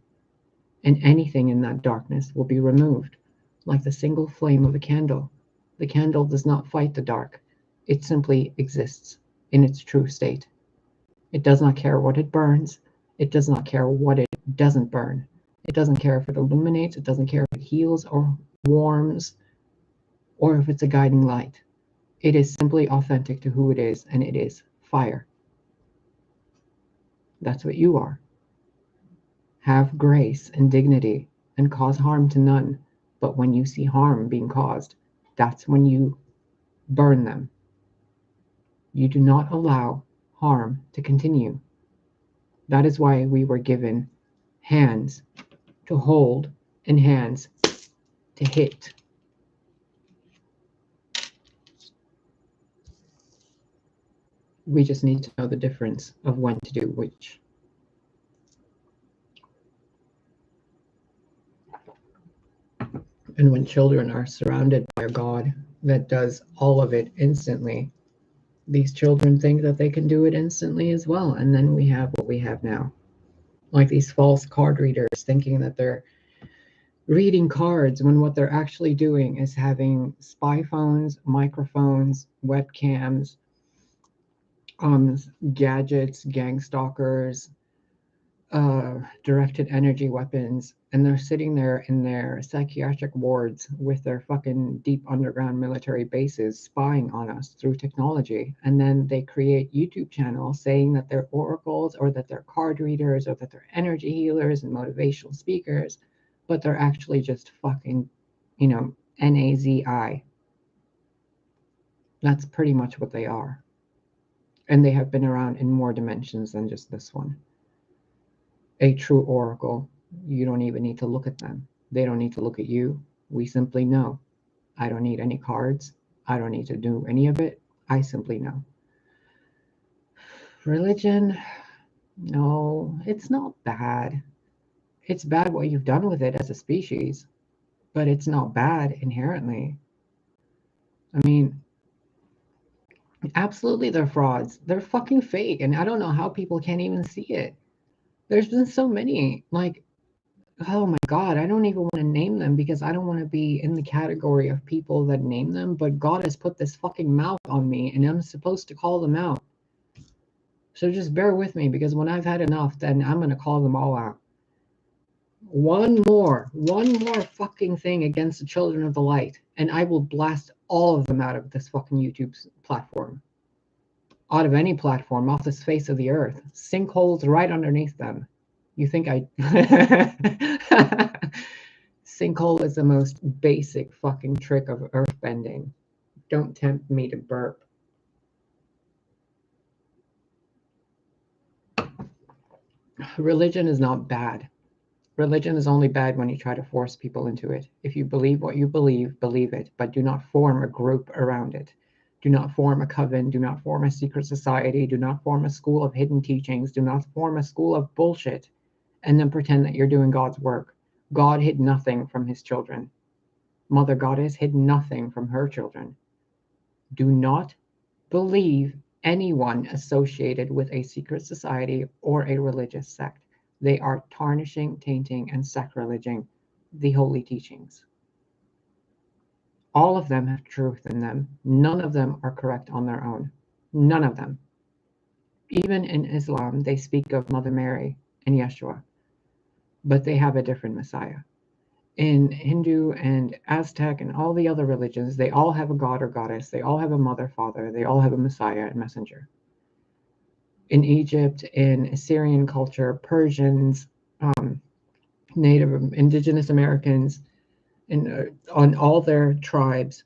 And anything in that darkness will be removed, like the single flame of a candle. The candle does not fight the dark. It simply exists in its true state. It does not care what it burns. It does not care what it doesn't burn. It doesn't care if it illuminates. It doesn't care if it heals or warms or if it's a guiding light. It is simply authentic to who it is, and it is fire. That's what you are. Have grace and dignity and cause harm to none. But when you see harm being caused, that's when you burn them. You do not allow harm to continue. That is why we were given hands to hold and hands to hit. We just need to know the difference of when to do which. And when children are surrounded by a God that does all of it instantly, these children think that they can do it instantly as well. And then we have what we have now. Like these false card readers thinking that they're reading cards when what they're actually doing is having spy phones, microphones, webcams, gadgets, gang stalkers, directed energy weapons, and they're sitting there in their psychiatric wards with their fucking deep underground military bases spying on us through technology. And then they create YouTube channels saying that they're oracles or that they're card readers or that they're energy healers and motivational speakers, but they're actually just fucking, NAZI. That's pretty much what they are. And they have been around in more dimensions than just this one. A true oracle, you don't even need to look at them. They don't need to look at you. We simply know. I don't need any cards. I don't need to do any of it. I simply know. Religion, no, it's not bad. It's bad what you've done with it as a species, but it's not bad inherently. I mean, absolutely they're frauds. They're fucking fake, and I don't know how people can't even see it. There's been so many, like, oh my God, I don't even want to name them because I don't want to be in the category of people that name them, but God has put this fucking mouth on me and I'm supposed to call them out. So just bear with me, because when I've had enough, then I'm going to call them all out. One more fucking thing against the children of the light, and I will blast all of them out of this fucking YouTube platform. Out of any platform, off this face of the earth. Sinkholes right underneath them. You think I... Sinkhole is the most basic fucking trick of earth bending. Don't tempt me to burp. Religion is not bad. Religion is only bad when you try to force people into it. If you believe what you believe, believe it, but do not form a group around it. Do not form a coven. Do not form a secret society. Do not form a school of hidden teachings. Do not form a school of bullshit and then pretend that you're doing God's work. God hid nothing from his children. Mother Goddess hid nothing from her children. Do not believe anyone associated with a secret society or a religious sect. They are tarnishing, tainting, and sacrileging the holy teachings. All of them have truth in them. None of them are correct on their own. None of them. Even in Islam, they speak of Mother Mary and Yeshua, but they have a different Messiah. In Hindu and Aztec and all the other religions, they all have a god or goddess. They all have a mother, father. They all have a Messiah and messenger. In Egypt, in Assyrian culture, Persians, Native Indigenous Americans, on all their tribes,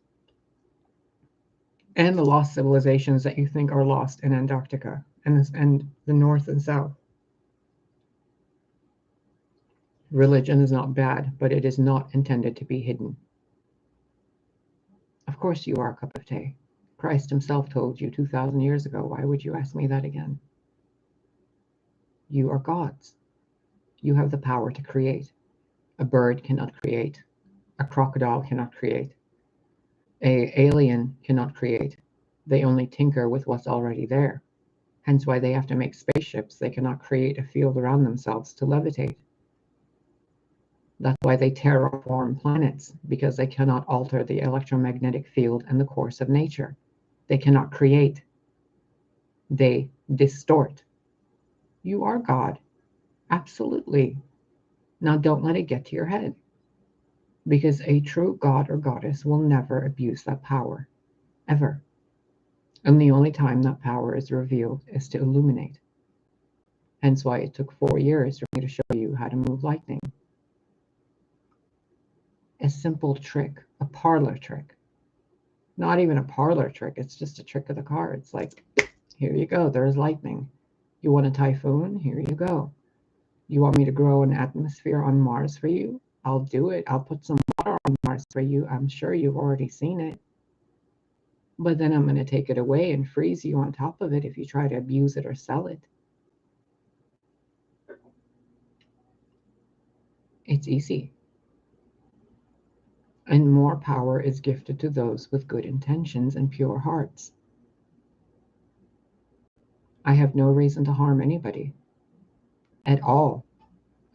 and the lost civilizations that you think are lost in Antarctica and the North and South. Religion is not bad, but it is not intended to be hidden. Of course you are a cup of tea. Christ himself told you 2,000 years ago. Why would you ask me that again? You are gods. You have the power to create. A bird cannot create. A crocodile cannot create. An alien cannot create. They only tinker with what's already there. Hence why they have to make spaceships. They cannot create a field around themselves to levitate. That's why they terraform planets, because they cannot alter the electromagnetic field and the course of nature. They cannot create. They distort. You are God. Absolutely. Now don't let it get to your head, because a true god or goddess will never abuse that power, ever. And the only time that power is revealed is to illuminate. Hence why it took 4 years for me to show you how to move lightning. A simple trick, a parlor trick. Not even a parlor trick, it's just a trick of the cards. Like, here you go, there's lightning. You want a typhoon? Here you go. You want me to grow an atmosphere on Mars for you? I'll do it. I'll put some water on Mars for you. I'm sure you've already seen it. But then I'm going to take it away and freeze you on top of it if you try to abuse it or sell it. It's easy. And more power is gifted to those with good intentions and pure hearts. I have no reason to harm anybody at all.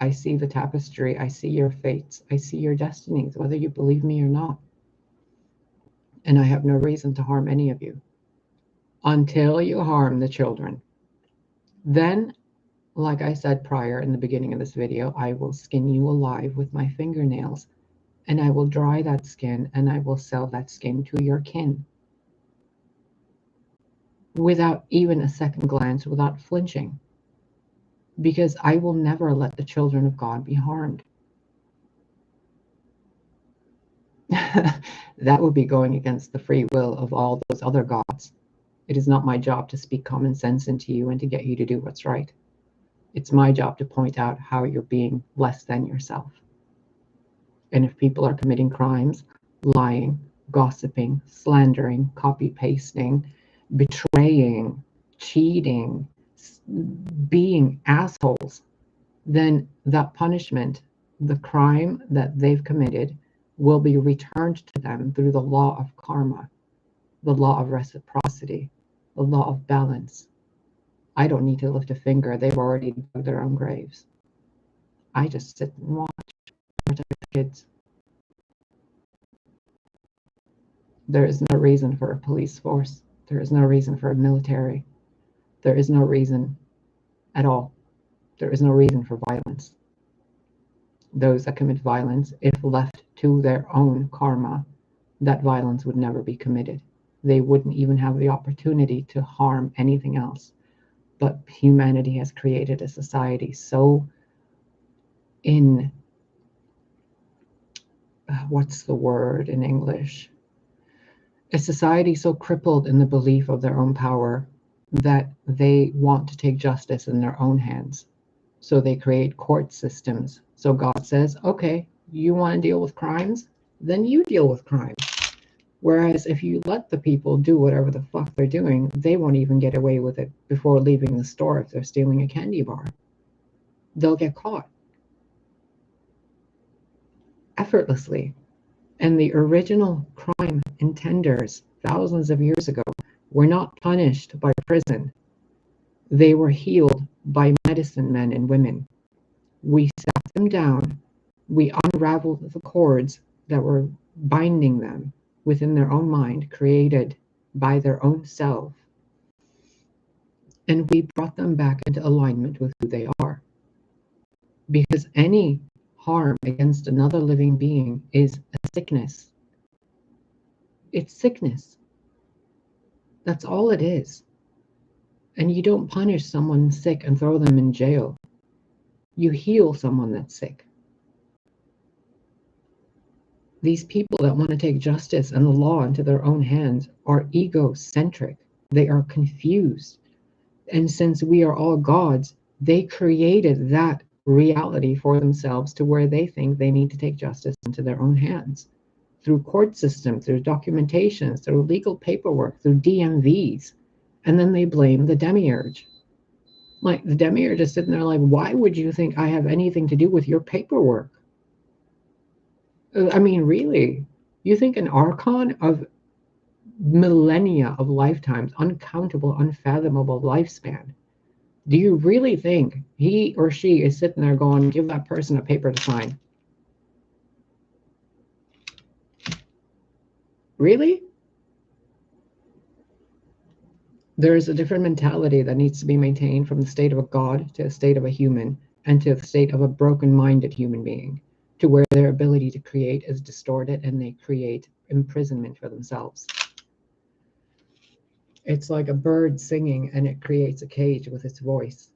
I see the tapestry. I see your fates. I see your destinies, whether you believe me or not. And I have no reason to harm any of you until you harm the children. Then, like I said prior in the beginning of this video, I will skin you alive with my fingernails, and I will dry that skin, and I will sell that skin to your kin without even a second glance, without flinching, because I will never let the children of God be harmed. That would be going against the free will of all those other gods. It is not my job to speak common sense into you and to get you to do what's right. It's my job to point out how you're being less than yourself. And if people are committing crimes, lying, gossiping, slandering, copy-pasting, betraying, cheating, being assholes, then that punishment, the crime that they've committed, will be returned to them through the law of karma, the law of reciprocity, the law of balance. I don't need to lift a finger. They've already dug their own graves. I just sit and watch, protect the kids. There is no reason for a police force. There is no reason for a military. There is no reason at all. There is no reason for violence. Those that commit violence, if left to their own karma, that violence would never be committed. They wouldn't even have the opportunity to harm anything else. But humanity has created a society so what's the word in English? A society so crippled in the belief of their own power that they want to take justice in their own hands. So they create court systems. So God says, okay, you want to deal with crimes? Then you deal with crimes. Whereas if you let the people do whatever the fuck they're doing, they won't even get away with it before leaving the store if they're stealing a candy bar. They'll get caught effortlessly. And the original crime intenders thousands of years ago were not punished by prison. They were healed by medicine men and women. We sat them down. We unraveled the cords that were binding them within their own mind, created by their own self. And we brought them back into alignment with who they are. Because any harm against another living being is a sickness. It's sickness. That's all it is. And you don't punish someone sick and throw them in jail. You heal someone that's sick. These people that want to take justice and the law into their own hands are egocentric. They are confused. And since we are all gods, they created that reality for themselves to where they think they need to take justice into their own hands. Through court systems, through documentations, through legal paperwork, through DMVs. And then they blame the demiurge. Like, the demiurge is sitting there like, why would you think I have anything to do with your paperwork? I mean, really? You think an archon of millennia of lifetimes, uncountable, unfathomable lifespan, do you really think he or she is sitting there going, give that person a paper to sign? Really? There's a different mentality that needs to be maintained from the state of a god to a state of a human and to the state of a broken-minded human being, to where their ability to create is distorted and they create imprisonment for themselves. It's like a bird singing and it creates a cage with its voice.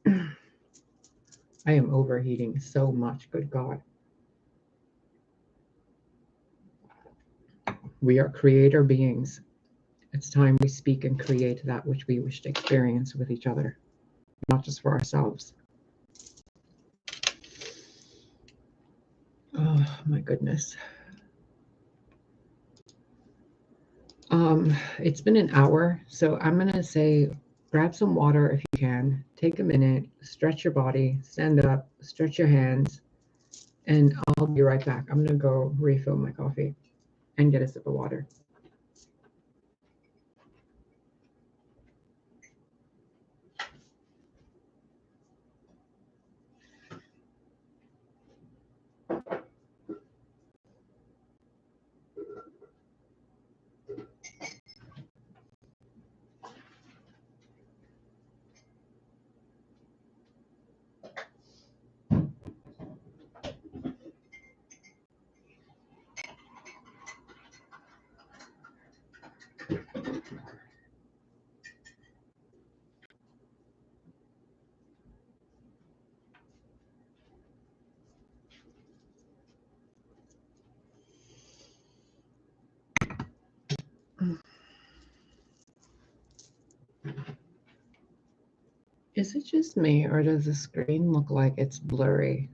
I am overheating so much, good God. We are creator beings. It's time we speak and create that which we wish to experience with each other, not just for ourselves. Oh my goodness. It's been an hour, so I'm gonna say grab some water if you can, take a minute, stretch your body, stand up, stretch your hands, and I'll be right back. I'm gonna go refill my coffee and get a sip of water. Is it just me, or does the screen look like it's blurry?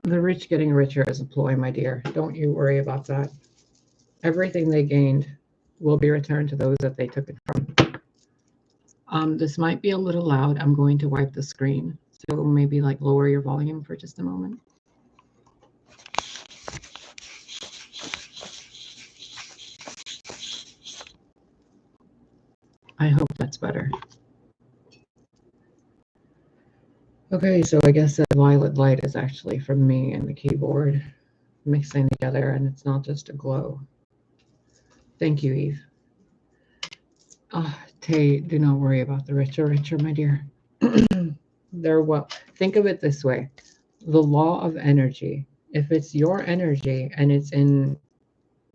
The rich getting richer is a ploy, my dear. Don't you worry about that. Everything they gained will be returned to those that they took it from. This might be a little loud. I'm going to wipe the screen. So maybe like lower your volume for just a moment. I hope that's better. Okay, so I guess that violet light is actually from me and the keyboard mixing together, and it's not just a glow. Thank you, Eve. Tay, do not worry about the rich are richer, my dear. They're well. Think of it this way. The law of energy. If it's your energy and it's in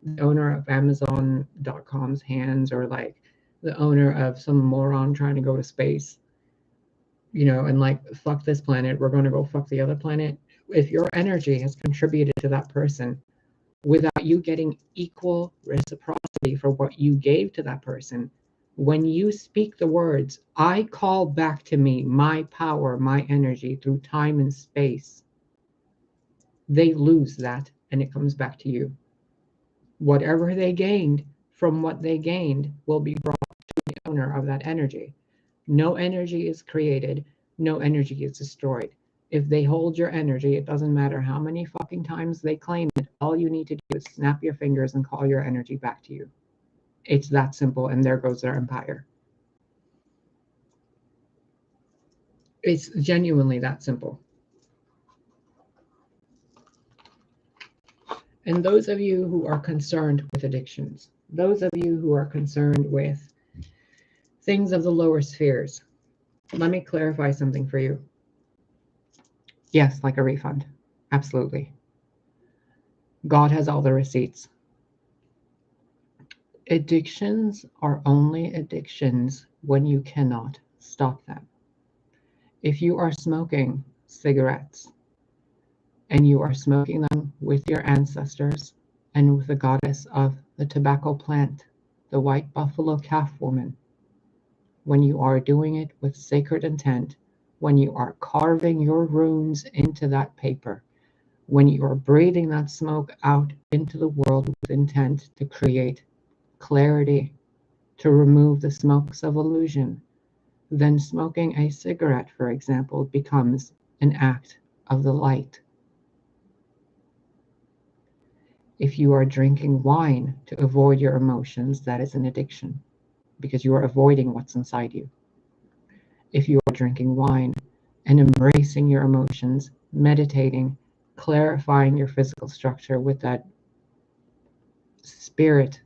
the owner of Amazon.com's hands, or like the owner of some moron trying to go to space, and like, fuck this planet, we're going to go fuck the other planet. If your energy has contributed to that person without you getting equal reciprocity for what you gave to that person, when you speak the words, I call back to me my power, my energy through time and space, they lose that and it comes back to you. Whatever they gained from what they gained will be brought to the owner of that energy. No energy is created, no energy is destroyed. If they hold your energy, it doesn't matter how many fucking times they claim it. All you need to do is snap your fingers and call your energy back to you. It's that simple, and there goes their empire. It's genuinely that simple. And those of you who are concerned with addictions, those of you who are concerned with things of the lower spheres, let me clarify something for you. Yes, like a refund. Absolutely. God has all the receipts. Addictions are only addictions when you cannot stop them. If you are smoking cigarettes and you are smoking them with your ancestors and with the goddess of the tobacco plant, the white buffalo calf woman, when you are doing it with sacred intent, when you are carving your runes into that paper, when you are breathing that smoke out into the world with intent to create clarity, to remove the smokes of illusion, then smoking a cigarette, for example, becomes an act of the light. If you are drinking wine to avoid your emotions, that is an addiction, because you are avoiding what's inside you. If you are drinking wine and embracing your emotions, meditating, clarifying your physical structure with that spirit,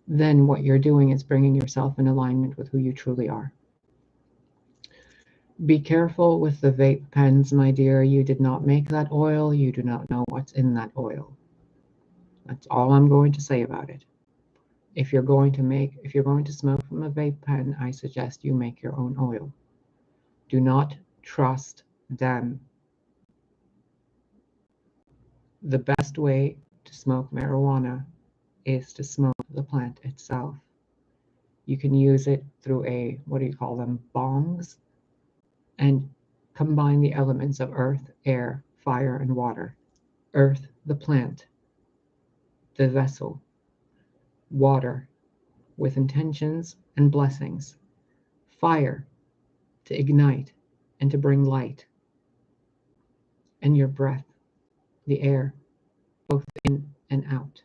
then what you're doing is bringing yourself in alignment with who you truly are. Be careful with the vape pens, my dear. You did not make that oil. You do not know what's in that oil. That's all I'm going to say about it. If you're going to smoke from a vape pen, I suggest you make your own oil. Do not trust them. The best way to smoke marijuana is to smoke the plant itself. You can use it through bongs, and combine the elements of earth, air, fire, and water. Earth, the plant, the vessel, water, with intentions and blessings, fire, to ignite and to bring light, and your breath, the air, both in and out.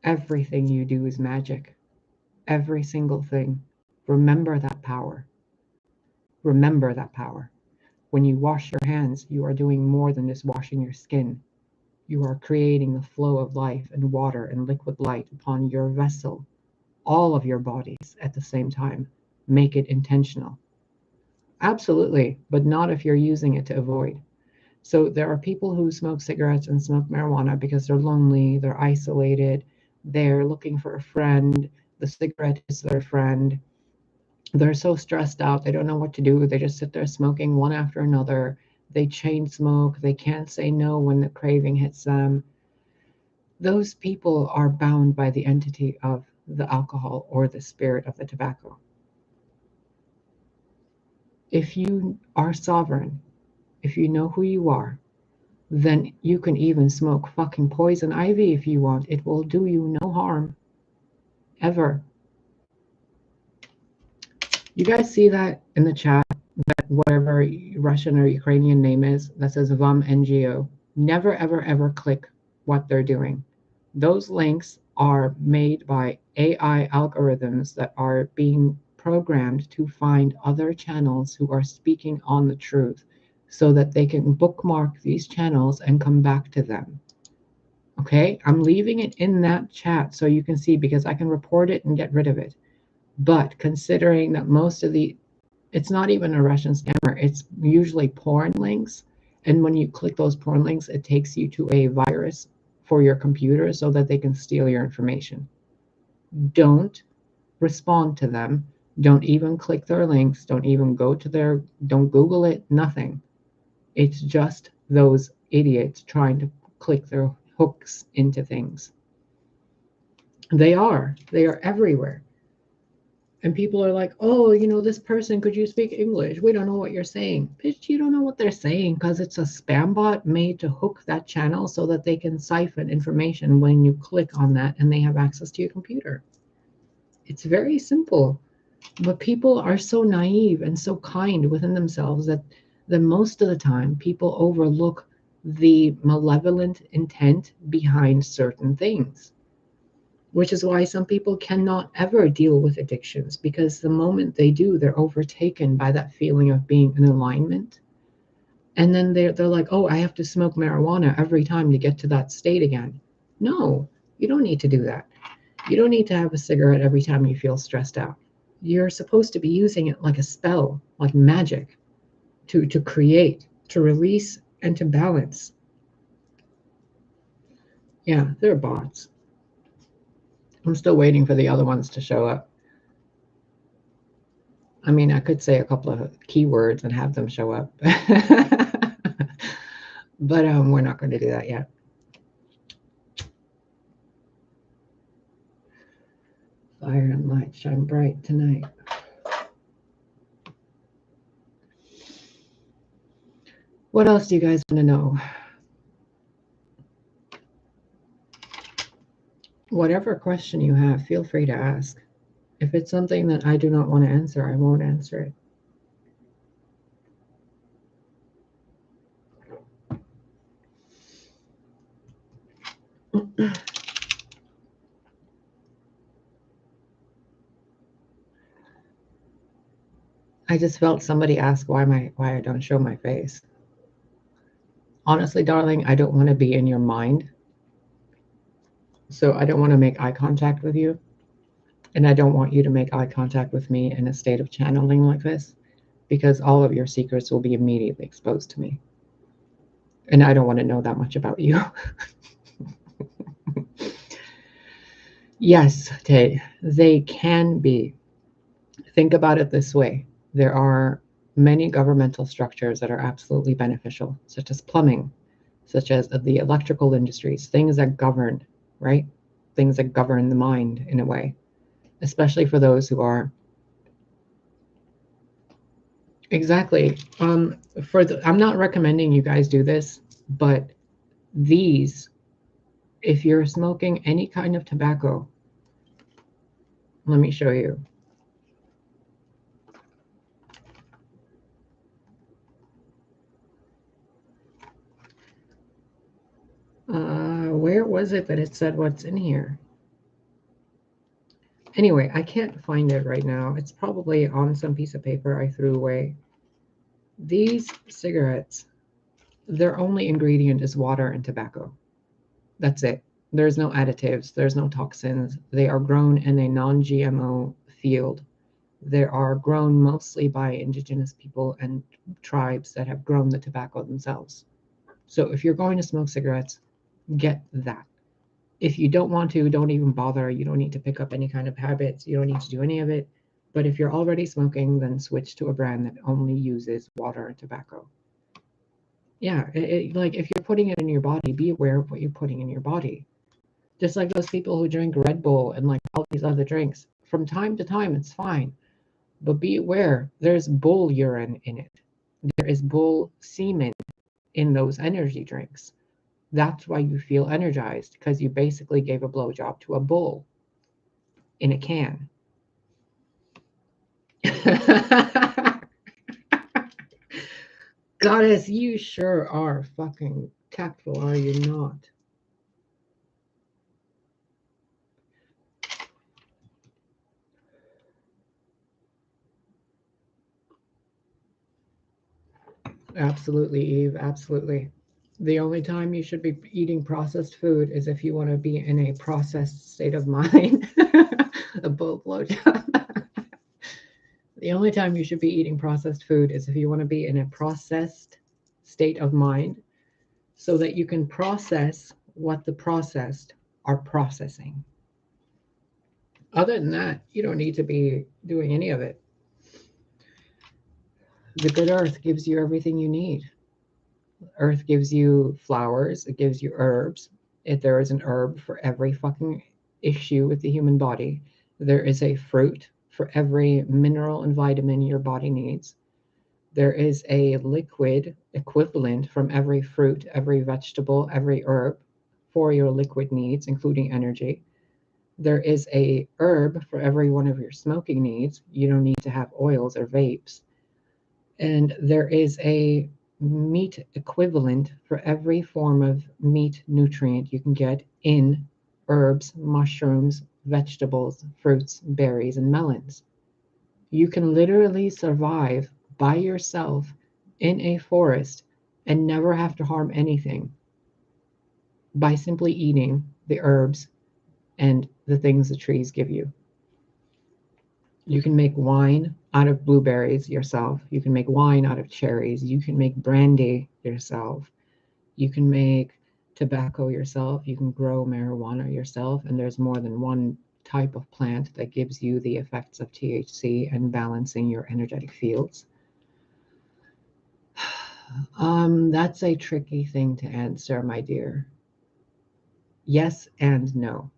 Everything you do is magic. Every single thing. Remember that power. Remember that power. When you wash your hands, you are doing more than just washing your skin. You are creating the flow of life and water and liquid light upon your vessel, all of your bodies at the same time. Make it intentional. Absolutely, but not if you're using it to avoid. So there are people who smoke cigarettes and smoke marijuana because they're lonely, they're isolated, they're looking for a friend, the cigarette is their friend. They're so stressed out, they don't know what to do. They just sit there smoking one after another. They chain smoke, they can't say no when the craving hits them. Those people are bound by the entity of the alcohol or the spirit of the tobacco. If you are sovereign, if you know who you are, then you can even smoke fucking poison ivy if you want. It will do you no harm. Ever. You guys see that in the chat? That whatever Russian or Ukrainian name is, that says VAM NGO. Never, ever, ever click what they're doing. Those links are made by AI algorithms that are being programmed to find other channels who are speaking on the truth so that they can bookmark these channels and come back to them. Okay, I'm leaving it in that chat so you can see, because I can report it and get rid of it. But considering that most of it's not even a Russian scammer, it's usually porn links. And when you click those porn links, it takes you to a virus for your computer so that they can steal your information. Don't respond to them. Don't even click their links. Don't even go to don't Google it, nothing. It's just those idiots trying to click their hooks into things. They are everywhere. And people are like, oh, this person, could you speak English? We don't know what you're saying. Bitch, you don't know what they're saying because it's a spam bot made to hook that channel so that they can siphon information when you click on that and they have access to your computer. It's very simple. But people are so naive and so kind within themselves that most of the time people overlook the malevolent intent behind certain things. Which is why some people cannot ever deal with addictions, because the moment they do, they're overtaken by that feeling of being in alignment. And then they're like, oh, I have to smoke marijuana every time to get to that state again. No, you don't need to do that. You don't need to have a cigarette every time you feel stressed out. You're supposed to be using it like a spell, like magic, to create, to release, and to balance. Yeah, they're bots. I'm still waiting for the other ones to show up. I mean, I could say a couple of keywords and have them show up. But we're not going to do that yet. Fire and light shine bright tonight. What else do you guys want to know? Whatever question you have, feel free to ask. If it's something that I do not want to answer, I won't answer it. I just felt somebody ask why I don't show my face. Honestly, darling, I don't want to be in your mind. So I don't want to make eye contact with you. And I don't want you to make eye contact with me in a state of channeling like this, because all of your secrets will be immediately exposed to me. And I don't want to know that much about you. Yes, Tay, they can be. Think about it this way. There are many governmental structures that are absolutely beneficial, such as plumbing, such as the electrical industries, things that govern, right? Things that govern the mind in a way, especially for those who are. Exactly. I'm not recommending you guys do this, but if you're smoking any kind of tobacco, let me show you. Where was it that it said what's in here? Anyway, I can't find it right now. It's probably on some piece of paper I threw away. These cigarettes, their only ingredient is water and tobacco. That's it. There's no additives. There's no toxins. They are grown in a non-GMO field. They are grown mostly by indigenous people and tribes that have grown the tobacco themselves. So if you're going to smoke cigarettes, get that. If you don't want to, don't even bother. You don't need to pick up any kind of habits. You don't need to do any of it. But if you're already smoking, then switch to a brand that only uses water and tobacco. Yeah, like if you're putting it in your body, be aware of what you're putting in your body. Just like those people who drink Red Bull and like all these other drinks. From time to time, it's fine. But be aware, there's bull urine in it. There is bull semen in those energy drinks. That's why you feel energized, because you basically gave a blowjob to a bull in a can. Goddess, you sure are fucking tactful, are you not? Absolutely, Eve. Absolutely. The only time you should be eating processed food is if you want to be in a processed state of mind. A blowjob. The only time you should be eating processed food is if you want to be in a processed state of mind so that you can process what the processed are processing. Other than that, you don't need to be doing any of it. The good earth gives you everything you need. Earth gives you flowers, it gives you herbs. If there is an herb for every fucking issue with the human body, there is a fruit for every mineral and vitamin your body needs. There is a liquid equivalent from every fruit, every vegetable, every herb for your liquid needs, including energy. There is a herb for every one of your smoking needs. You don't need to have oils or vapes. And there is a meat equivalent for every form of meat nutrient you can get in herbs, mushrooms, vegetables, fruits, berries, and melons. You can literally survive by yourself in a forest and never have to harm anything by simply eating the herbs and the things the trees give you. You can make wine out of blueberries yourself. You can make wine out of cherries. You can make brandy yourself. You can make tobacco yourself. You can grow marijuana yourself. And there's more than one type of plant that gives you the effects of THC and balancing your energetic fields. That's a tricky thing to answer, my dear. Yes and no.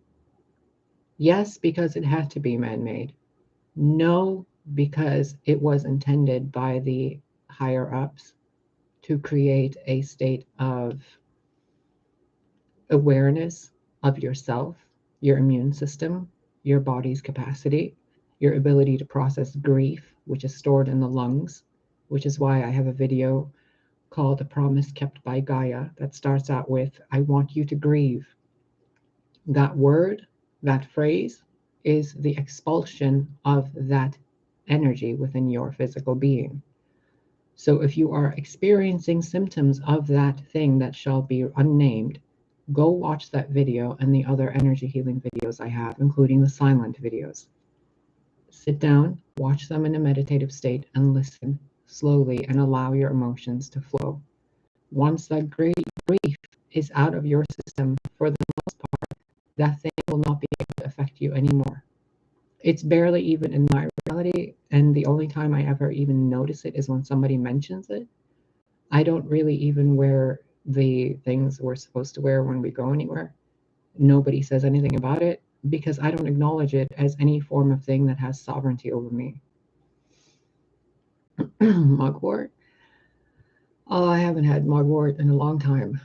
Yes, because it had to be man-made. No, because it was intended by the higher ups to create a state of awareness of yourself, your immune system, your body's capacity, your ability to process grief, which is stored in the lungs, which is why I have a video called A Promise Kept by Gaia that starts out with, I want you to grieve. That word, that phrase, is the expulsion of that energy within your physical being. So if you are experiencing symptoms of that thing that shall be unnamed, go watch that video and the other energy healing videos I have, including the silent videos. Sit down, watch them in a meditative state, and listen slowly and allow your emotions to flow. Once that grief is out of your system, for the most part, that thing will not be able to affect you anymore. It's barely even in my reality, and the only time I ever even notice it is when somebody mentions it. I don't really even wear the things we're supposed to wear when we go anywhere. Nobody says anything about it because I don't acknowledge it as any form of thing that has sovereignty over me. Mugwort? Oh, I haven't had mugwort in a long time.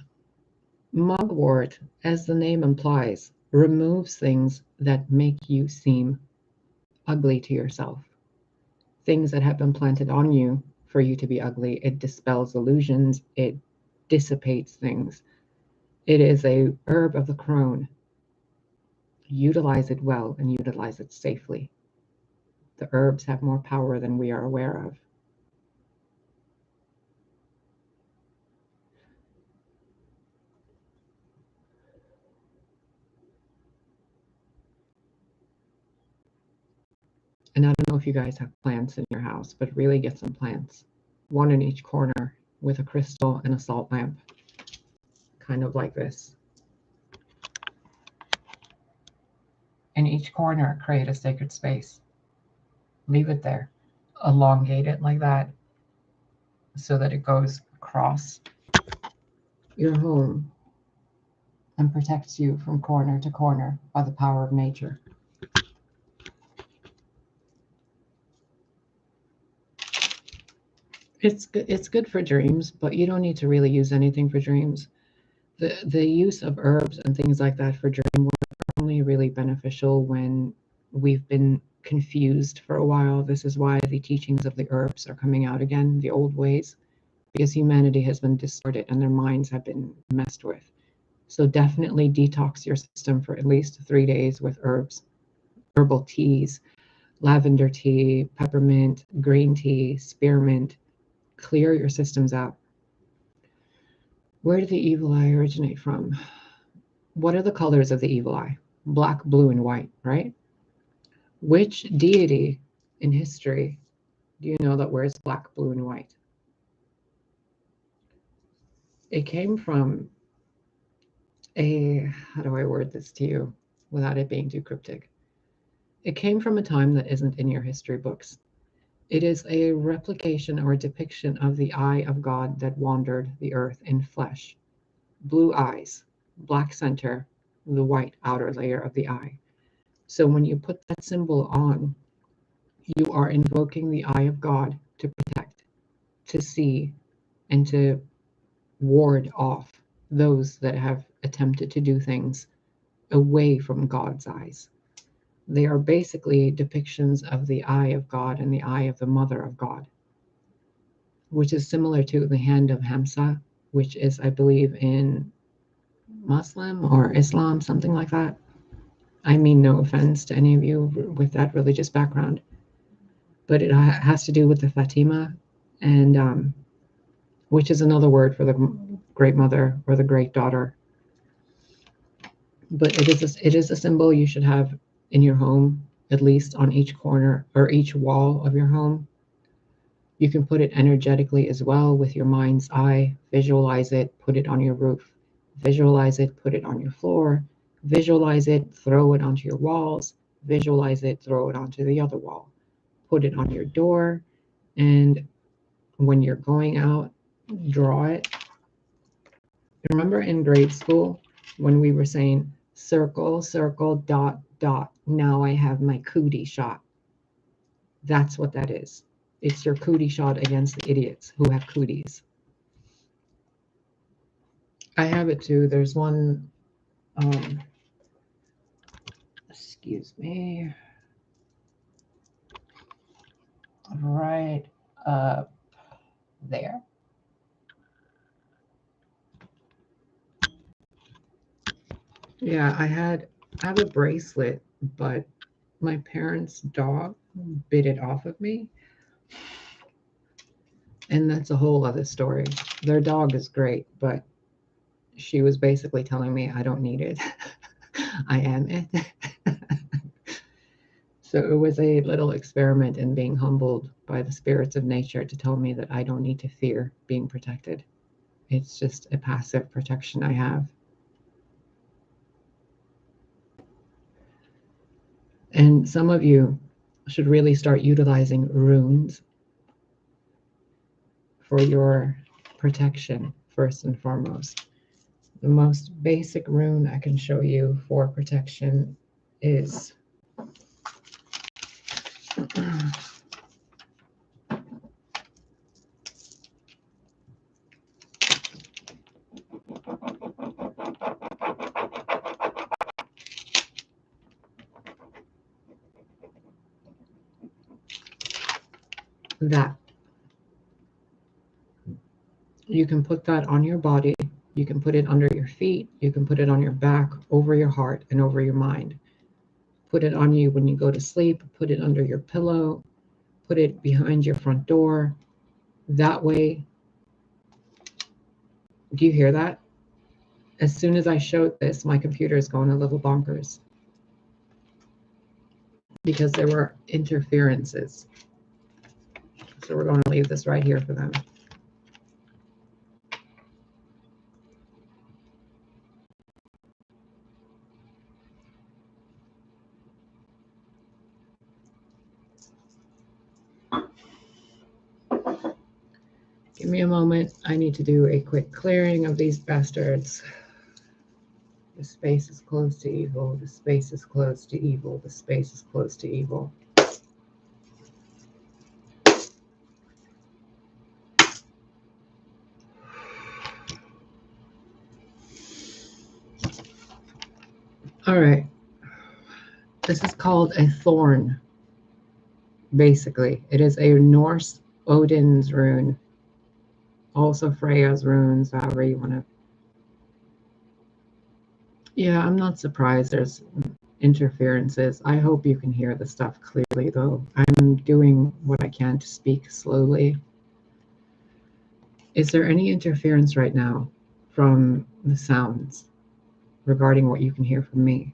Mugwort, as the name implies, removes things that make you seem ugly to yourself. Things that have been planted on you for you to be ugly. It dispels illusions. It dissipates things. It is a herb of the crone. Utilize it well and utilize it safely. The herbs have more power than we are aware of. And I don't know if you guys have plants in your house, but really get some plants. One in each corner with a crystal and a salt lamp. Kind of like this. In each corner, create a sacred space. Leave it there. Elongate it like that so that it goes across your home and protects you from corner to corner by the power of nature. It's good for dreams, but you don't need to really use anything for dreams. The use of herbs and things like that for dream work are only really beneficial when we've been confused for a while. This is why the teachings of the herbs are coming out again, the old ways, because humanity has been distorted and their minds have been messed with. So definitely detox your system for at least 3 days with herbs, herbal teas, lavender tea, peppermint, green tea, spearmint. Clear your systems out. Where did the evil eye originate from? What are the colors of the evil eye? Black, blue, and white, right? Which deity in history do you know that wears black, blue, and white? It came from how do I word this to you without it being too cryptic? It came from a time that isn't in your history books. It is a replication or a depiction of the eye of God that wandered the earth in flesh. Blue eyes, black center, the white outer layer of the eye. So when you put that symbol on, you are invoking the eye of God to protect, to see, and to ward off those that have attempted to do things away from God's eyes. They are basically depictions of the eye of God and the eye of the mother of God, which is similar to the hand of Hamsa, which is, I believe, in Muslim or Islam, something like that. I mean, no offense to any of you with that religious background, but it has to do with the Fatima, and which is another word for the great mother or the great daughter. But it is a symbol you should have in your home, at least on each corner or each wall of your home. You can put it energetically as well with your mind's eye. Visualize it, put it on your roof. Visualize it, put it on your floor. Visualize it, throw it onto your walls. Visualize it, throw it onto the other wall. Put it on your door. And when you're going out, draw it. Remember in grade school when we were saying circle, circle, dot, dot. Now I have my cootie shot. That's what that is. It's your cootie shot against the idiots who have cooties. I have it too. There's one, excuse me, right up there. Yeah, I have a bracelet, but my parents' dog bit it off of me. And that's a whole other story. Their dog is great, but she was basically telling me I don't need it. I am it. So it was a little experiment in being humbled by the spirits of nature to tell me that I don't need to fear being protected. It's just a passive protection I have. And some of you should really start utilizing runes for your protection, first and foremost. The most basic rune I can show you for protection is that. You can put that on your body. You can put it under your feet. You can put it on your back, over your heart, and over your mind. Put it on you when you go to sleep. Put it under your pillow. Put it behind your front door. That way, do you hear that? As soon as I showed this, my computer is going a little bonkers because there were interferences. So we're going to leave this right here for them. Give me a moment. I need to do a quick clearing of these bastards. The space is closed to evil. The space is closed to evil. The space is closed to evil. All right. This is called a thorn, basically. It is a Norse Odin's rune. Also Freya's runes, however you want to. Yeah, I'm not surprised there's interferences. I hope you can hear the stuff clearly, though. I'm doing what I can to speak slowly. Is there any interference right now from the sounds regarding what you can hear from me.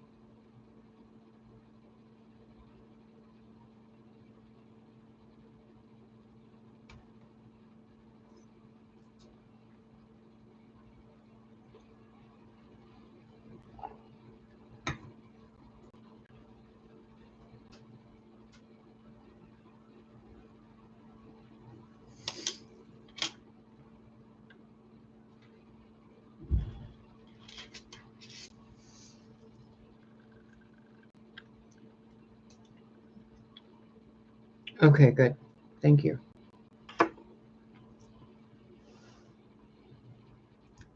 Okay, good. Thank you.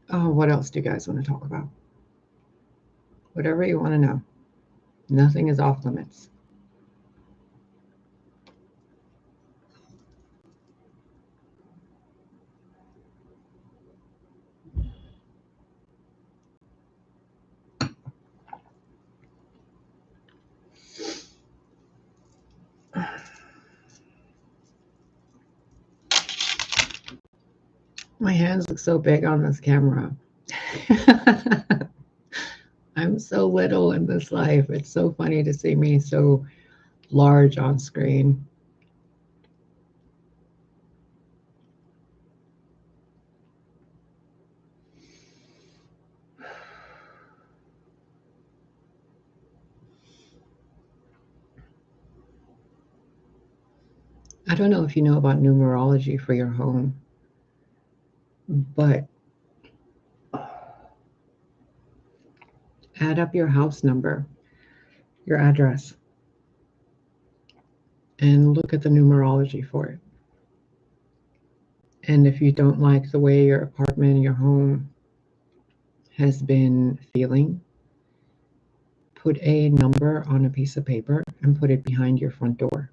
Oh, what else do you guys want to talk about? Whatever you want to know. Nothing is off limits. My hands look so big on this camera. I'm so little in this life. It's so funny to see me so large on screen. I don't know if you know about numerology for your home, but add up your house number, your address, and look at the numerology for it. And if you don't like the way your apartment, your home has been feeling, put a number on a piece of paper and put it behind your front door.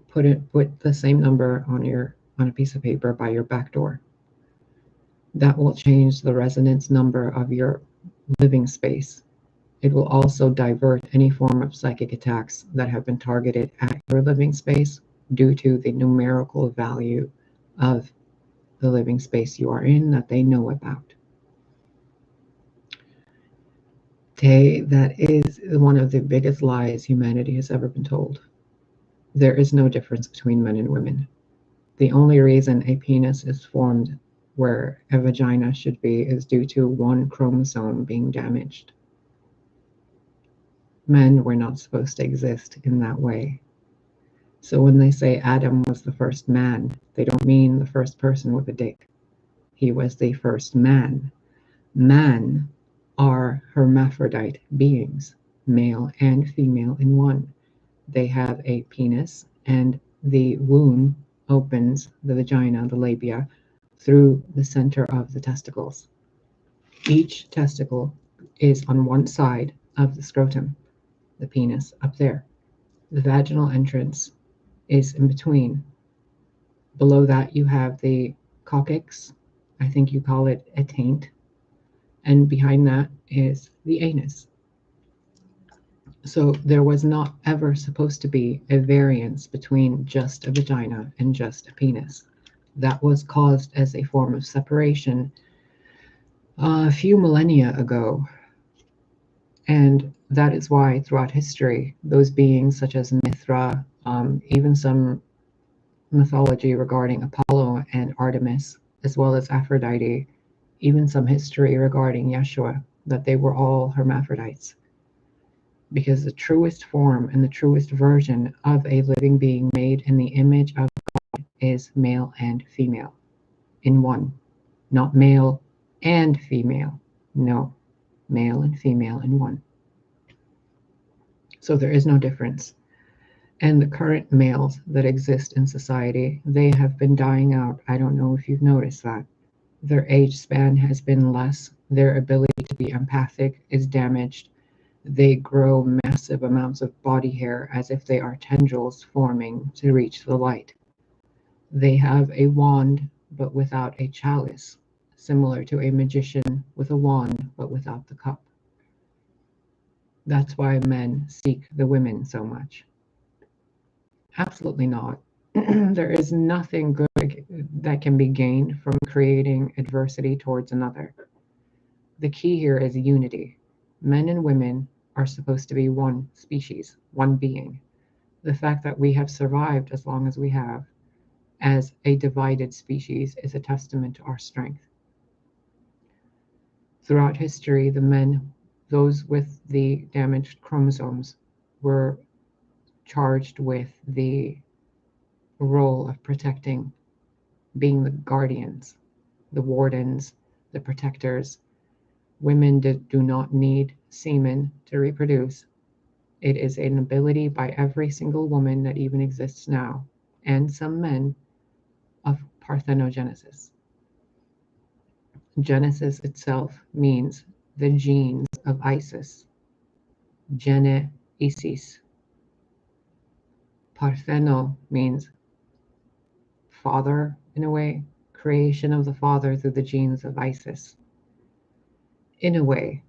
Put the same number on a piece of paper by your back door. That will change the resonance number of your living space. It will also divert any form of psychic attacks that have been targeted at your living space due to the numerical value of the living space you are in that they know about. Okay, that is one of the biggest lies humanity has ever been told. There is no difference between men and women. The only reason a penis is formed where a vagina should be is due to one chromosome being damaged. Men were not supposed to exist in that way. So when they say Adam was the first man, they don't mean the first person with a dick. He was the first man. Man are hermaphrodite beings, male and female in one. They have a penis, and the womb opens the vagina, the labia, through the center of the testicles. Each testicle is on one side of the scrotum, the penis up there. The vaginal entrance is in between. Below that, you have the coccyx. I think you call it a taint. And behind that is the anus. So there was not ever supposed to be a variance between just a vagina and just a penis. That was caused as a form of separation a few millennia ago. And that is why throughout history, those beings such as Mithra, even some mythology regarding Apollo and Artemis, as well as Aphrodite, even some history regarding Yeshua, that they were all hermaphrodites. Because the truest form and the truest version of a living being made in the image of God is male and female in one. Not male and female. No, male and female in one. So there is no difference. And the current males that exist in society, they have been dying out. I don't know if you've noticed that. Their age span has been less. Their ability to be empathic is damaged. They grow massive amounts of body hair as if they are tendrils forming to reach the light. They have a wand but without a chalice, similar to a magician with a wand but without the cup. That's why men seek the women so much. Absolutely not. There is nothing good that can be gained from creating adversity towards another. The key here is unity. Men and women are supposed to be one species, one being. The fact that we have survived as long as we have as a divided species is a testament to our strength. Throughout history, the men, those with the damaged chromosomes, were charged with the role of protecting, being the guardians, the wardens, the protectors. Women do not need semen to reproduce. It is an ability by every single woman that even exists now, and some men, of parthenogenesis. Genesis itself means the genes of Isis. Gene Isis. Partheno means father, in a way, creation of the father through the genes of Isis. In a way,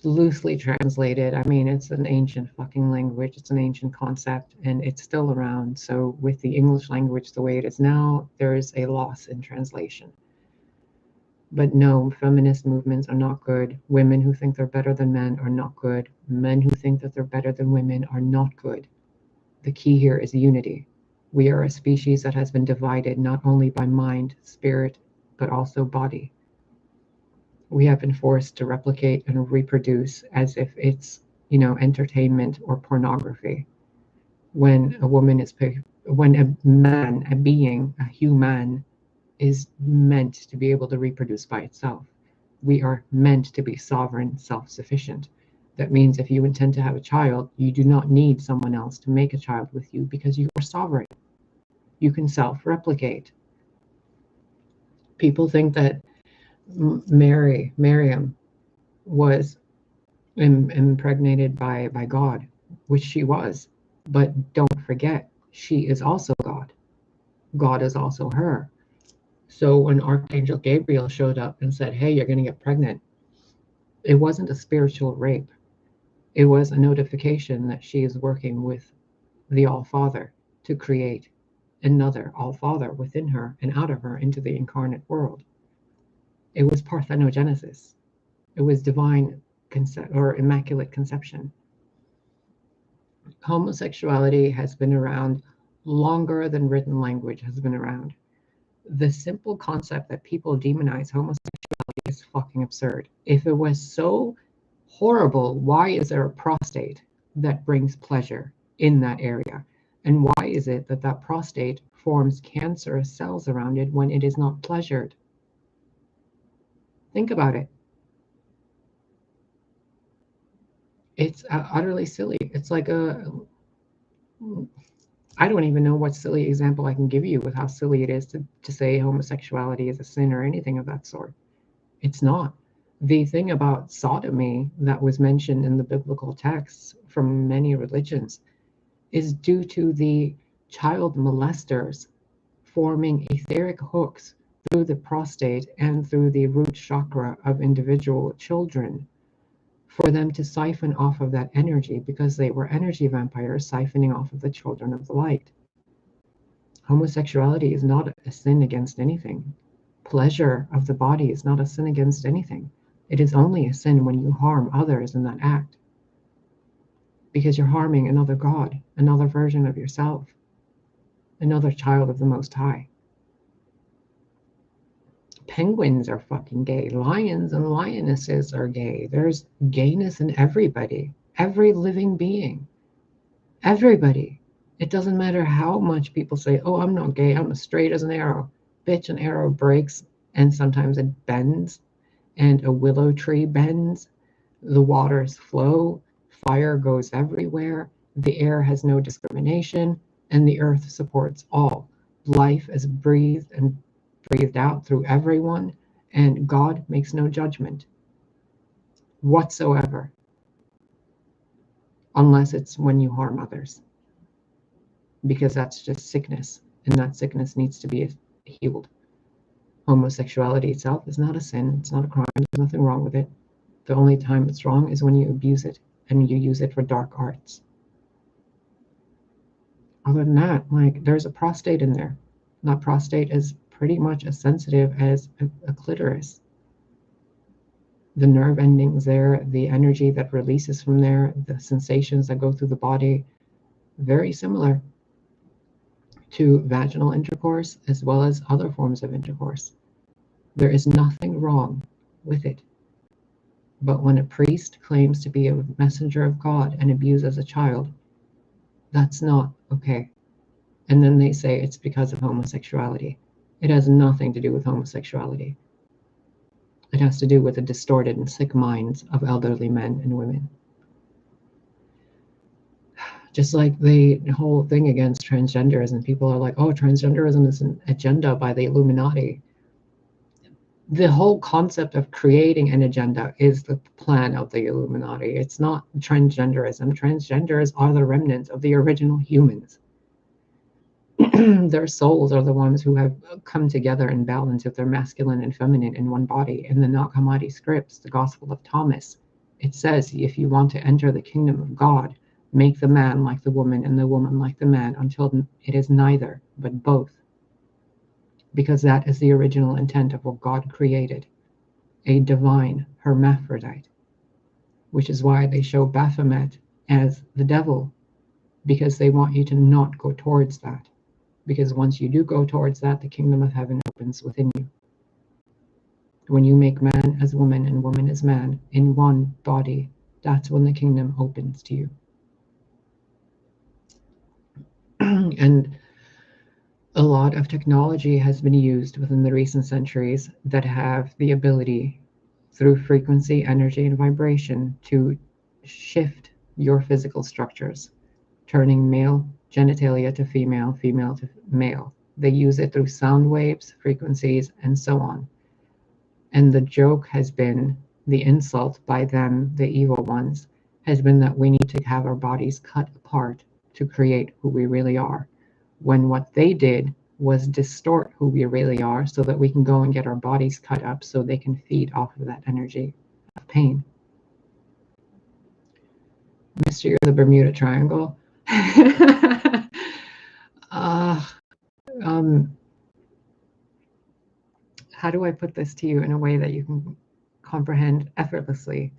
loosely translated, I mean, it's an ancient fucking language, it's an ancient concept, and it's still around. So with the English language the way it is now, there is a loss in translation. But no, feminist movements are not good. Women who think they're better than men are not good. Men who think that they're better than women are not good. The key here is unity. We are a species that has been divided not only by mind, spirit, but also body. We have been forced to replicate and reproduce as if it's, entertainment or pornography. When a woman is, when a man, a being, a human, is meant to be able to reproduce by itself. We are meant to be sovereign, self-sufficient. That means if you intend to have a child, you do not need someone else to make a child with you because you are sovereign. You can self-replicate. People think that Miriam, was impregnated by God, which she was. But don't forget, she is also God. God is also her. So when Archangel Gabriel showed up and said, hey, you're going to get pregnant, it wasn't a spiritual rape. It was a notification that she is working with the All-Father to create another All-Father within her and out of her into the incarnate world. It was parthenogenesis. It was divine or immaculate conception. Homosexuality has been around longer than written language has been around. The simple concept that people demonize homosexuality is fucking absurd. If it was so horrible, why is there a prostate that brings pleasure in that area? And why is it that that prostate forms cancerous cells around it when it is not pleasured? Think about it. It's utterly silly. It's like I don't even know what silly example I can give you with how silly it is to say homosexuality is a sin or anything of that sort. It's not. The thing about sodomy that was mentioned in the biblical texts from many religions is due to the child molesters forming etheric hooks through the prostate and through the root chakra of individual children for them to siphon off of that energy because they were energy vampires siphoning off of the children of the light. Homosexuality is not a sin against anything. Pleasure of the body is not a sin against anything. It is only a sin when you harm others in that act. Because you're harming another God, another version of yourself, another child of the Most High. Penguins are fucking gay. Lions and lionesses are gay. There's gayness in everybody, every living being, everybody. It doesn't matter how much people say, oh, I'm not gay, I'm as straight as an arrow. Bitch, an arrow breaks and sometimes it bends, and a willow tree bends. The waters flow, fire goes everywhere, the air has no discrimination, and the earth supports all. Life is breathed and breathed out through everyone, and God makes no judgment whatsoever, unless it's when you harm others, because that's just sickness, and that sickness needs to be healed. Homosexuality itself is not a sin, it's not a crime, there's nothing wrong with it. The only time it's wrong is when you abuse it and you use it for dark arts. Other than that, like, there's a prostate in there. That prostate is pretty much as sensitive as a clitoris. The nerve endings there, the energy that releases from there, the sensations that go through the body, very similar to vaginal intercourse as well as other forms of intercourse. There is nothing wrong with it. But when a priest claims to be a messenger of God and abuses a child, that's not okay. And then they say it's because of homosexuality. It has nothing to do with homosexuality. It has to do with the distorted and sick minds of elderly men and women. Just like the whole thing against transgenderism, people are like, oh, transgenderism is an agenda by the Illuminati. The whole concept of creating an agenda is the plan of the Illuminati. It's not transgenderism. Transgenders are the remnants of the original humans. Their souls are the ones who have come together in balance with their masculine and feminine in one body. In the Nag Hammadi scripts, the Gospel of Thomas, it says, if you want to enter the kingdom of God, make the man like the woman and the woman like the man until it is neither, but both. Because that is the original intent of what God created, a divine hermaphrodite, which is why they show Baphomet as the devil, because they want you to not go towards that. Because once you do go towards that, the kingdom of heaven opens within you. When you make man as woman and woman as man in one body, that's when the kingdom opens to you. And a lot of technology has been used within the recent centuries that have the ability, through frequency, energy, and vibration, to shift your physical structures, turning male genitalia to female, female to male. They use it through sound waves, frequencies, and so on. And the joke has been, the insult by them, the evil ones, has been that we need to have our bodies cut apart to create who we really are. When what they did was distort who we really are so that we can go and get our bodies cut up so they can feed off of that energy of pain. Mystery of the Bermuda Triangle. How do I put this to you in a way that you can comprehend effortlessly?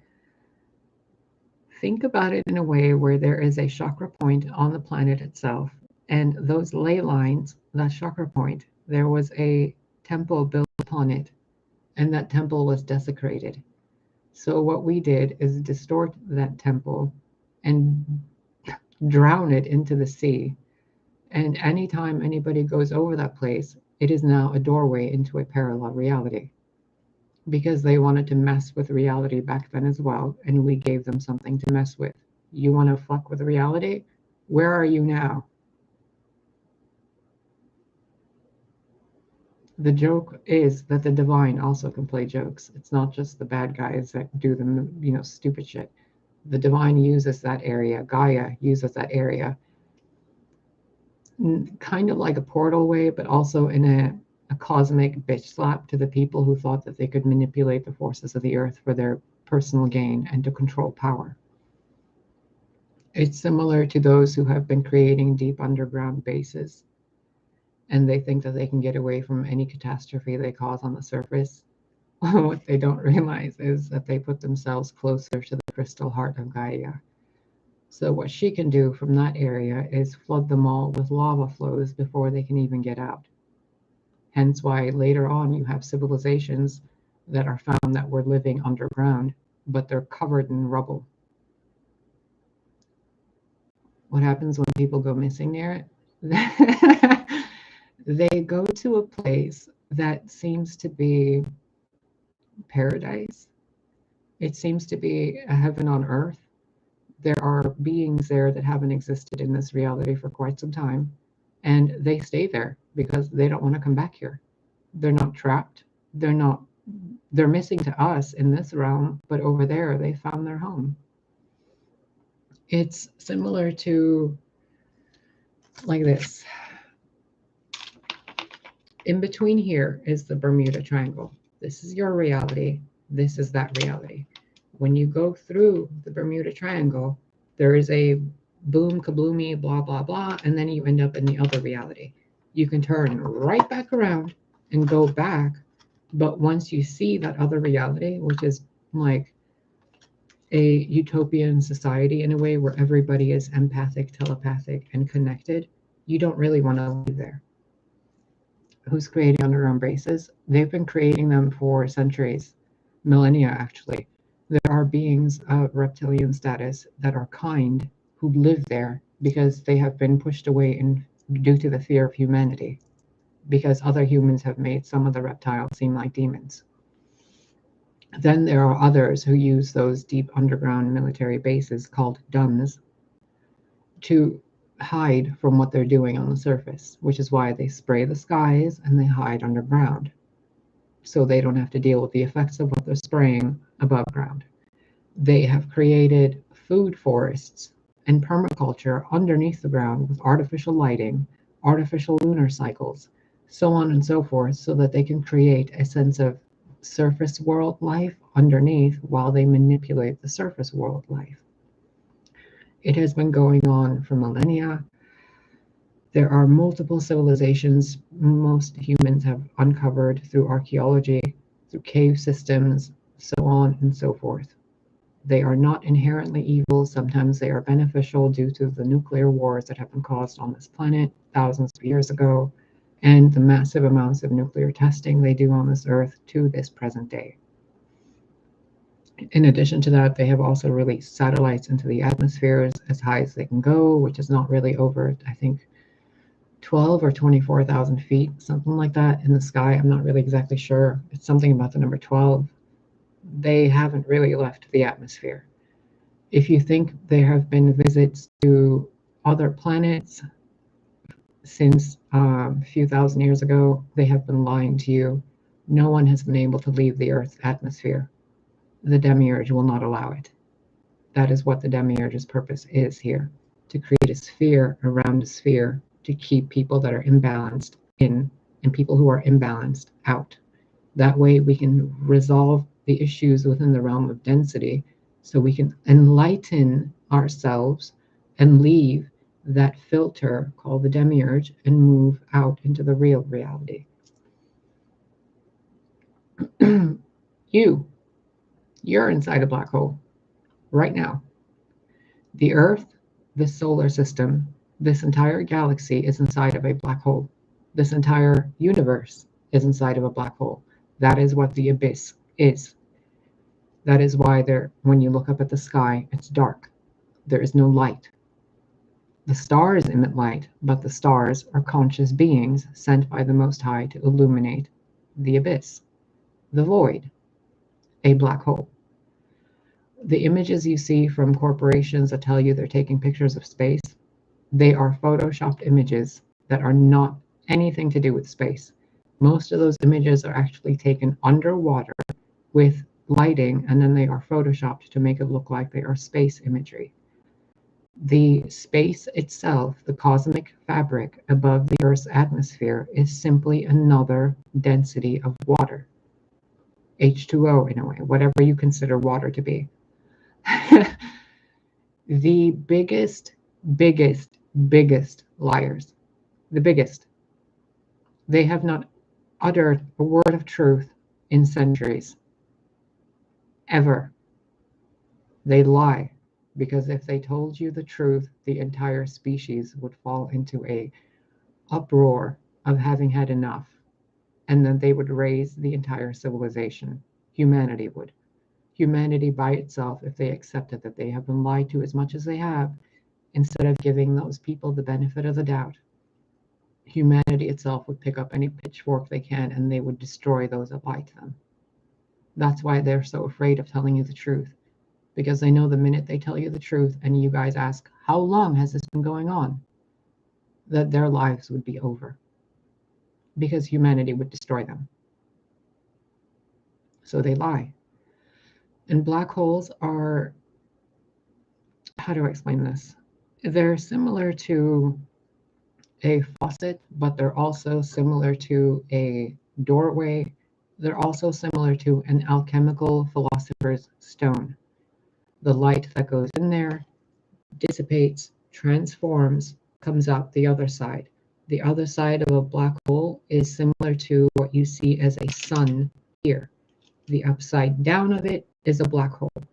Think about it in a way where there is a chakra point on the planet itself, and those ley lines, that chakra point, there was a temple built upon it, and that temple was desecrated. So what we did is distort that temple and drown it into the sea. And anytime anybody goes over that place, it is now a doorway into a parallel reality. Because they wanted to mess with reality back then as well, and we gave them something to mess with. You want to fuck with reality? Where are you now? The joke is that the divine also can play jokes. It's not just the bad guys that do the, stupid shit. The divine uses that area. Gaia uses that area, kind of like a portal way, but also in a cosmic bitch slap to the people who thought that they could manipulate the forces of the earth for their personal gain and to control power. It's similar to those who have been creating deep underground bases, and they think that they can get away from any catastrophe they cause on the surface. What they don't realize is that they put themselves closer to the crystal heart of Gaia. So what she can do from that area is flood them all with lava flows before they can even get out. Hence why later on you have civilizations that are found that were living underground, but they're covered in rubble. What happens when people go missing near it? They go to a place that seems to be paradise. It seems to be a heaven on earth. There are beings there that haven't existed in this reality for quite some time, and they stay there because they don't want to come back here. They're not trapped. They're missing to us in this realm, but over there they found their home. It's similar to like this. In between here is the Bermuda Triangle. This is your reality. This is that reality. When you go through the Bermuda Triangle, there is a boom, kabloomy, blah, blah, blah, and then you end up in the other reality. You can turn right back around and go back, but once you see that other reality, which is like a utopian society in a way where everybody is empathic, telepathic, and connected, you don't really want to leave there. Who's creating on their own bases? They've been creating them for centuries, millennia actually. There are beings of reptilian status that are kind who live there because they have been pushed away due to the fear of humanity, because other humans have made some of the reptiles seem like demons. Then there are others who use those deep underground military bases called duns to hide from what they're doing on the surface, which is why they spray the skies and they hide underground, so they don't have to deal with the effects of what they're spraying above ground. They have created food forests and permaculture underneath the ground with artificial lighting, artificial lunar cycles, so on and so forth, so that they can create a sense of surface world life underneath while they manipulate the surface world life. It has been going on for millennia. There are multiple civilizations most humans have uncovered through archaeology, through cave systems, so on and so forth. They are not inherently evil. Sometimes they are beneficial due to the nuclear wars that have been caused on this planet thousands of years ago, and the massive amounts of nuclear testing they do on this earth to this present day. In addition to that, they have also released satellites into the atmospheres as high as they can go, which is not really over, I think, 12 or 24,000 feet, something like that in the sky. I'm not really exactly sure. It's something about the number 12. They haven't really left the atmosphere. If you think there have been visits to other planets since a few thousand years ago, they have been lying to you. No one has been able to leave the Earth's atmosphere. The demiurge will not allow it. That is what the demiurge's purpose is here, to create a sphere around a sphere to keep people that are imbalanced in and people who are imbalanced out. That way we can resolve the issues within the realm of density, so we can enlighten ourselves and leave that filter called the demiurge and move out into the real reality. You're inside a black hole right now. The Earth, this solar system, this entire galaxy is inside of a black hole. This entire universe is inside of a black hole. That is what the abyss is. That is why when you look up at the sky, it's dark. There is no light. The stars emit light, but the stars are conscious beings sent by the Most High to illuminate the abyss, the void, a black hole. The images you see from corporations that tell you they're taking pictures of space, they are photoshopped images that are not anything to do with space. Most of those images are actually taken underwater with lighting, and then they are photoshopped to make it look like they are space imagery. The space itself, the cosmic fabric above the Earth's atmosphere, is simply another density of water. H2O in a way, whatever you consider water to be. The biggest liars, the biggest. They have not uttered a word of truth in centuries. Ever. They lie, because if they told you the truth, the entire species would fall into a uproar of having had enough, and then they would raise the entire civilization. Humanity would. Humanity by itself, if they accepted that they have been lied to as much as they have, instead of giving those people the benefit of the doubt, humanity itself would pick up any pitchfork they can and they would destroy those that lie to them. That's why they're so afraid of telling you the truth, because they know the minute they tell you the truth and you guys ask, how long has this been going on, that their lives would be over, because humanity would destroy them. So they lie. And black holes are, how do I explain this? They're similar to a faucet, but they're also similar to a doorway. They're also similar to an alchemical philosopher's stone. The light that goes in there dissipates, transforms, comes out the other side. The other side of a black hole is similar to what you see as a sun here. The upside down of it is a black hole.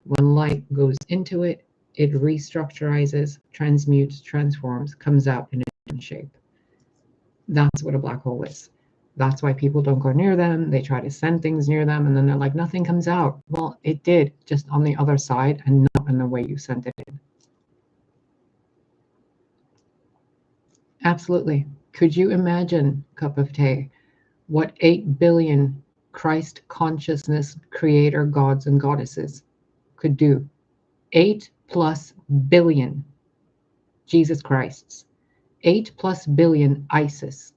When light goes into it, it restructurizes, transmutes, transforms, comes out in a different shape. That's what a black hole is. That's why people don't go near them. They try to send things near them, and then they're like, nothing comes out. Well, it did, just on the other side and not in the way you sent it in. Absolutely. Could you imagine, cup of tea, what 8 billion Christ consciousness creator gods and goddesses could do? 8+ billion Jesus Christs, 8+ billion Isis,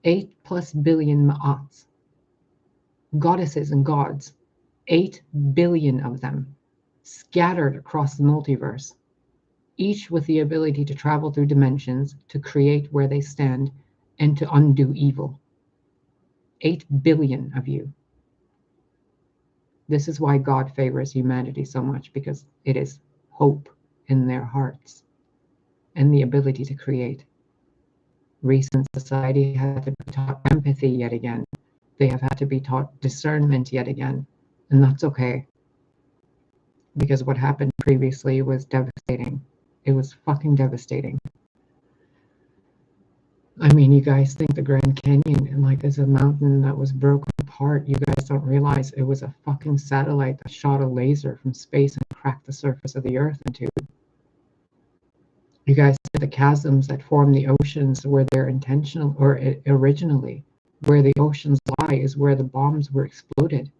8+ billion Ma'ats, goddesses and gods, 8 billion of them, scattered across the multiverse, each with the ability to travel through dimensions, to create where they stand, and to undo evil. 8 billion of you. This is why God favors humanity so much, because it is hope in their hearts and the ability to create. Recent society had to be taught empathy yet again. They have had to be taught discernment yet again. And that's okay. Because what happened previously was devastating. It was fucking devastating. I mean, you guys think the Grand Canyon and like is a mountain that was broken apart. You guys don't realize it was a fucking satellite that shot a laser from space and cracked the surface of the earth in two. You guys see the chasms that form the oceans where they're intentional, or originally, where the oceans lie is where the bombs were exploded.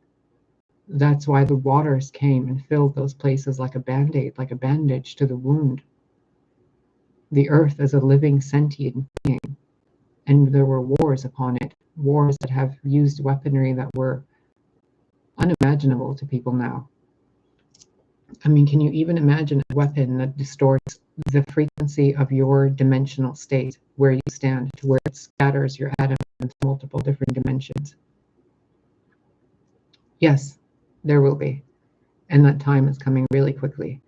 That's why the waters came and filled those places like a band-aid, like a bandage to the wound. The earth is a living sentient being, and there were wars upon it, wars that have used weaponry that were unimaginable to people now. I mean, can you even imagine a weapon that distorts the frequency of your dimensional state, where you stand, to where it scatters your atoms into multiple different dimensions? Yes, there will be. And that time is coming really quickly.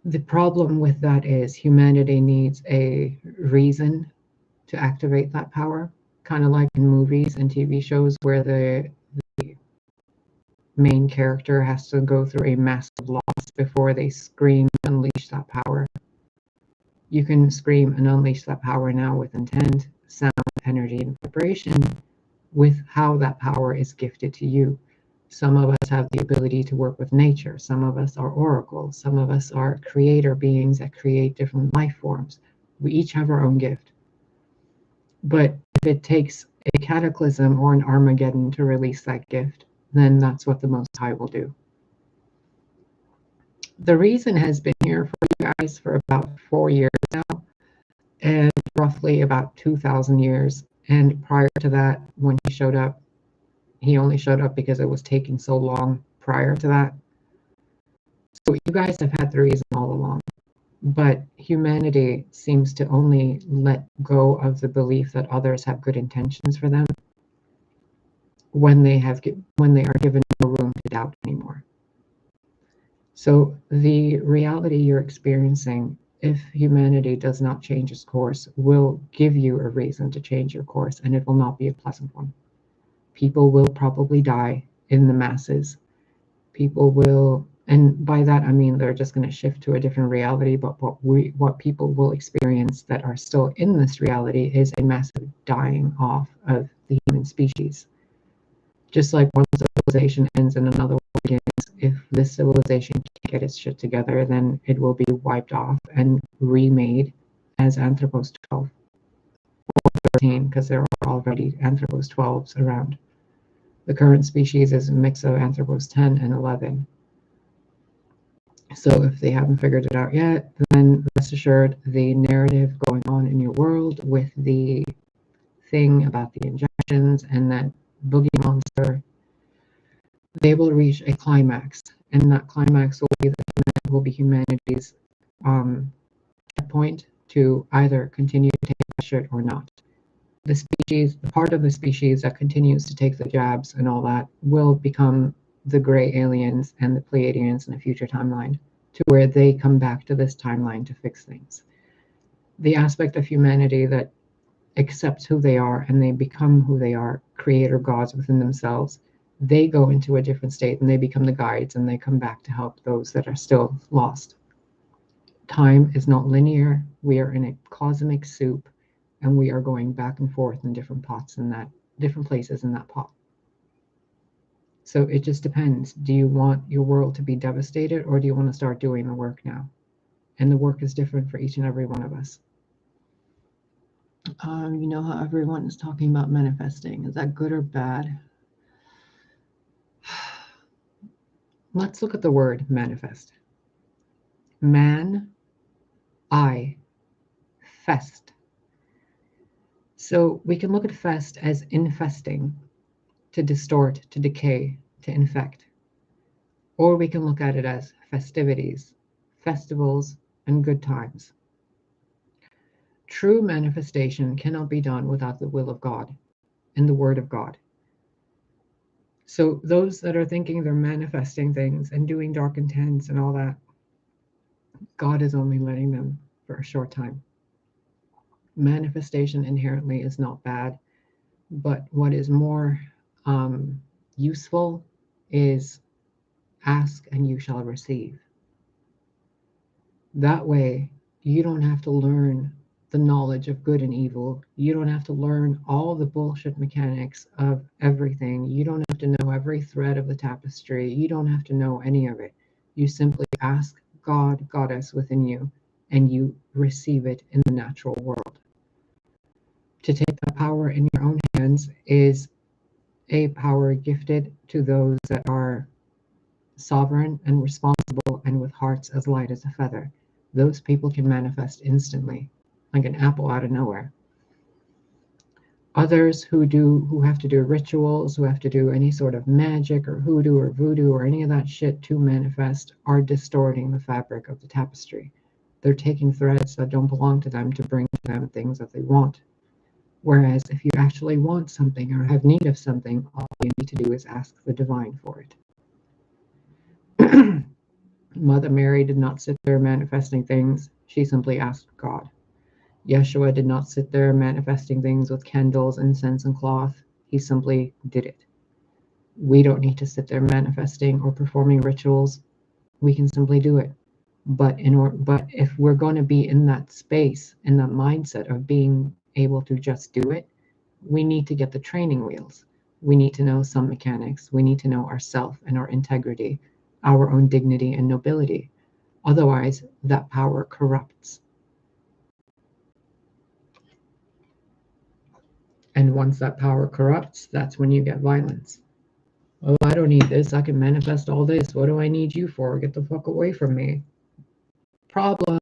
The problem with that is humanity needs a reason to activate that power, kind of like in movies and TV shows where the main character has to go through a massive loss before they scream and unleash that power. You can scream and unleash that power now with intent, sound, energy, and vibration, with how that power is gifted to you. Some of us have the ability to work with nature. Some of us are oracles. Some of us are creator beings that create different life forms. We each have our own gift. But if it takes a cataclysm or an Armageddon to release that gift, then that's what the Most High will do. The reason has been here for you guys for about 4 years now, and roughly about 2,000 years. And prior to that, when he showed up, he only showed up because it was taking so long prior to that. So you guys have had the reason all along. But humanity seems to only let go of the belief that others have good intentions for them when they are given no room to doubt anymore. So the reality you're experiencing, if humanity does not change its course, will give you a reason to change your course, and it will not be a pleasant one. People will probably die in the masses. People will, and by that I mean they're just going to shift to a different reality, but what people will experience that are still in this reality is a massive dying off of the human species. Just like one civilization ends and another one begins, if this civilization can't get its shit together, then it will be wiped off and remade as Anthropos 12 or 13, because there are already Anthropos 12s around. The current species is a mix of Anthropos 10 and 11. So if they haven't figured it out yet, then rest assured the narrative going on in your world with the thing about the injections and that boogie monster, they will reach a climax, and that climax will be humanity's point to either continue to take that shit or not. The species, the part of the species that continues to take the jabs and all that, will become the gray aliens and the Pleiadians in a future timeline. to where they come back to this timeline to fix things. The aspect of humanity that accepts who they are and they become who they are, creator gods within themselves, they go into a different state and they become the guides and they come back to help those that are still lost. Time is not linear. We are in a cosmic soup and we are going back and forth in different pots in that, different places in that pot. So it just depends. Do you want your world to be devastated or do you want to start doing the work now? And the work is different for each and every one of us. You know how everyone is talking about manifesting. Is that good or bad? Let's look at the word manifest. Man, I, fest. So we can look at fest as infesting, to distort, to decay, to infect. Or we can look at it as festivities, festivals, and good times. True manifestation cannot be done without the will of God and the word of God. So those that are thinking they're manifesting things and doing dark intents and all that, God is only letting them for a short time. Manifestation inherently is not bad, but what is more useful is ask and you shall receive. That way, you don't have to learn the knowledge of good and evil. You don't have to learn all the bullshit mechanics of everything. You don't have to know every thread of the tapestry. You don't have to know any of it. You simply ask God, Goddess within you, and you receive it in the natural world. To take that power in your own hands is a power gifted to those that are sovereign and responsible and with hearts as light as a feather. Those people can manifest instantly, like an apple out of nowhere. Others who have to do rituals, who have to do any sort of magic or hoodoo or voodoo or any of that shit to manifest, are distorting the fabric of the tapestry. They're taking threads that don't belong to them to bring to them things that they want. Whereas if you actually want something or have need of something, all you need to do is ask the divine for it. Mother Mary did not sit there manifesting things. She simply asked God. Yeshua did not sit there manifesting things with candles, incense, and cloth. He simply did it. We don't need to sit there manifesting or performing rituals. We can simply do it. But if we're going to be in that space, in that mindset of being able to just do it, we need to get the training wheels. We need to know some mechanics. We need to know ourself and our integrity, our own dignity and nobility. Otherwise, that power corrupts. And once that power corrupts, that's when you get violence. Oh, I don't need this. I can manifest all this. What do I need you for? Get the fuck away from me. Problem.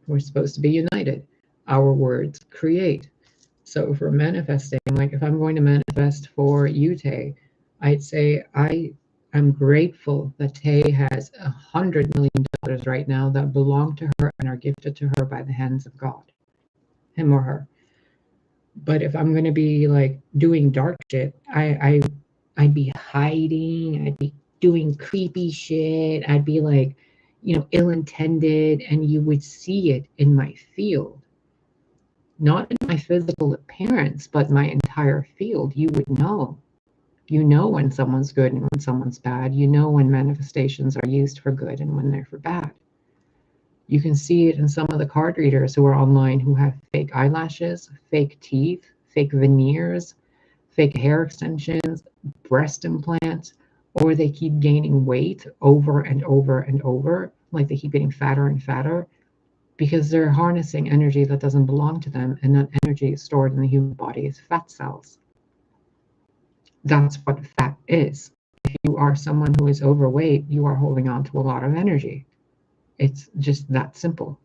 We're supposed to be united. Our words create. So if we're manifesting, like if I'm going to manifest for you, Tay, I'd say I'm grateful that Tay has $100 million right now that belong to her and are gifted to her by the hands of God, him or her. But if I'm going to be like doing dark shit, I'd be hiding. I'd be doing creepy shit. I'd be like, ill-intended, and you would see it in my field. Not in my physical appearance, but my entire field. You would know. You know when someone's good and when someone's bad. You know when manifestations are used for good and when they're for bad. You can see it in some of the card readers who are online who have fake eyelashes, fake teeth, fake veneers, fake hair extensions, breast implants, or they keep gaining weight over and over and over, like they keep getting fatter and fatter, because they're harnessing energy that doesn't belong to them, and that energy is stored in the human body as fat cells. That's what fat is. If you are someone who is overweight, you are holding on to a lot of energy. It's just that simple.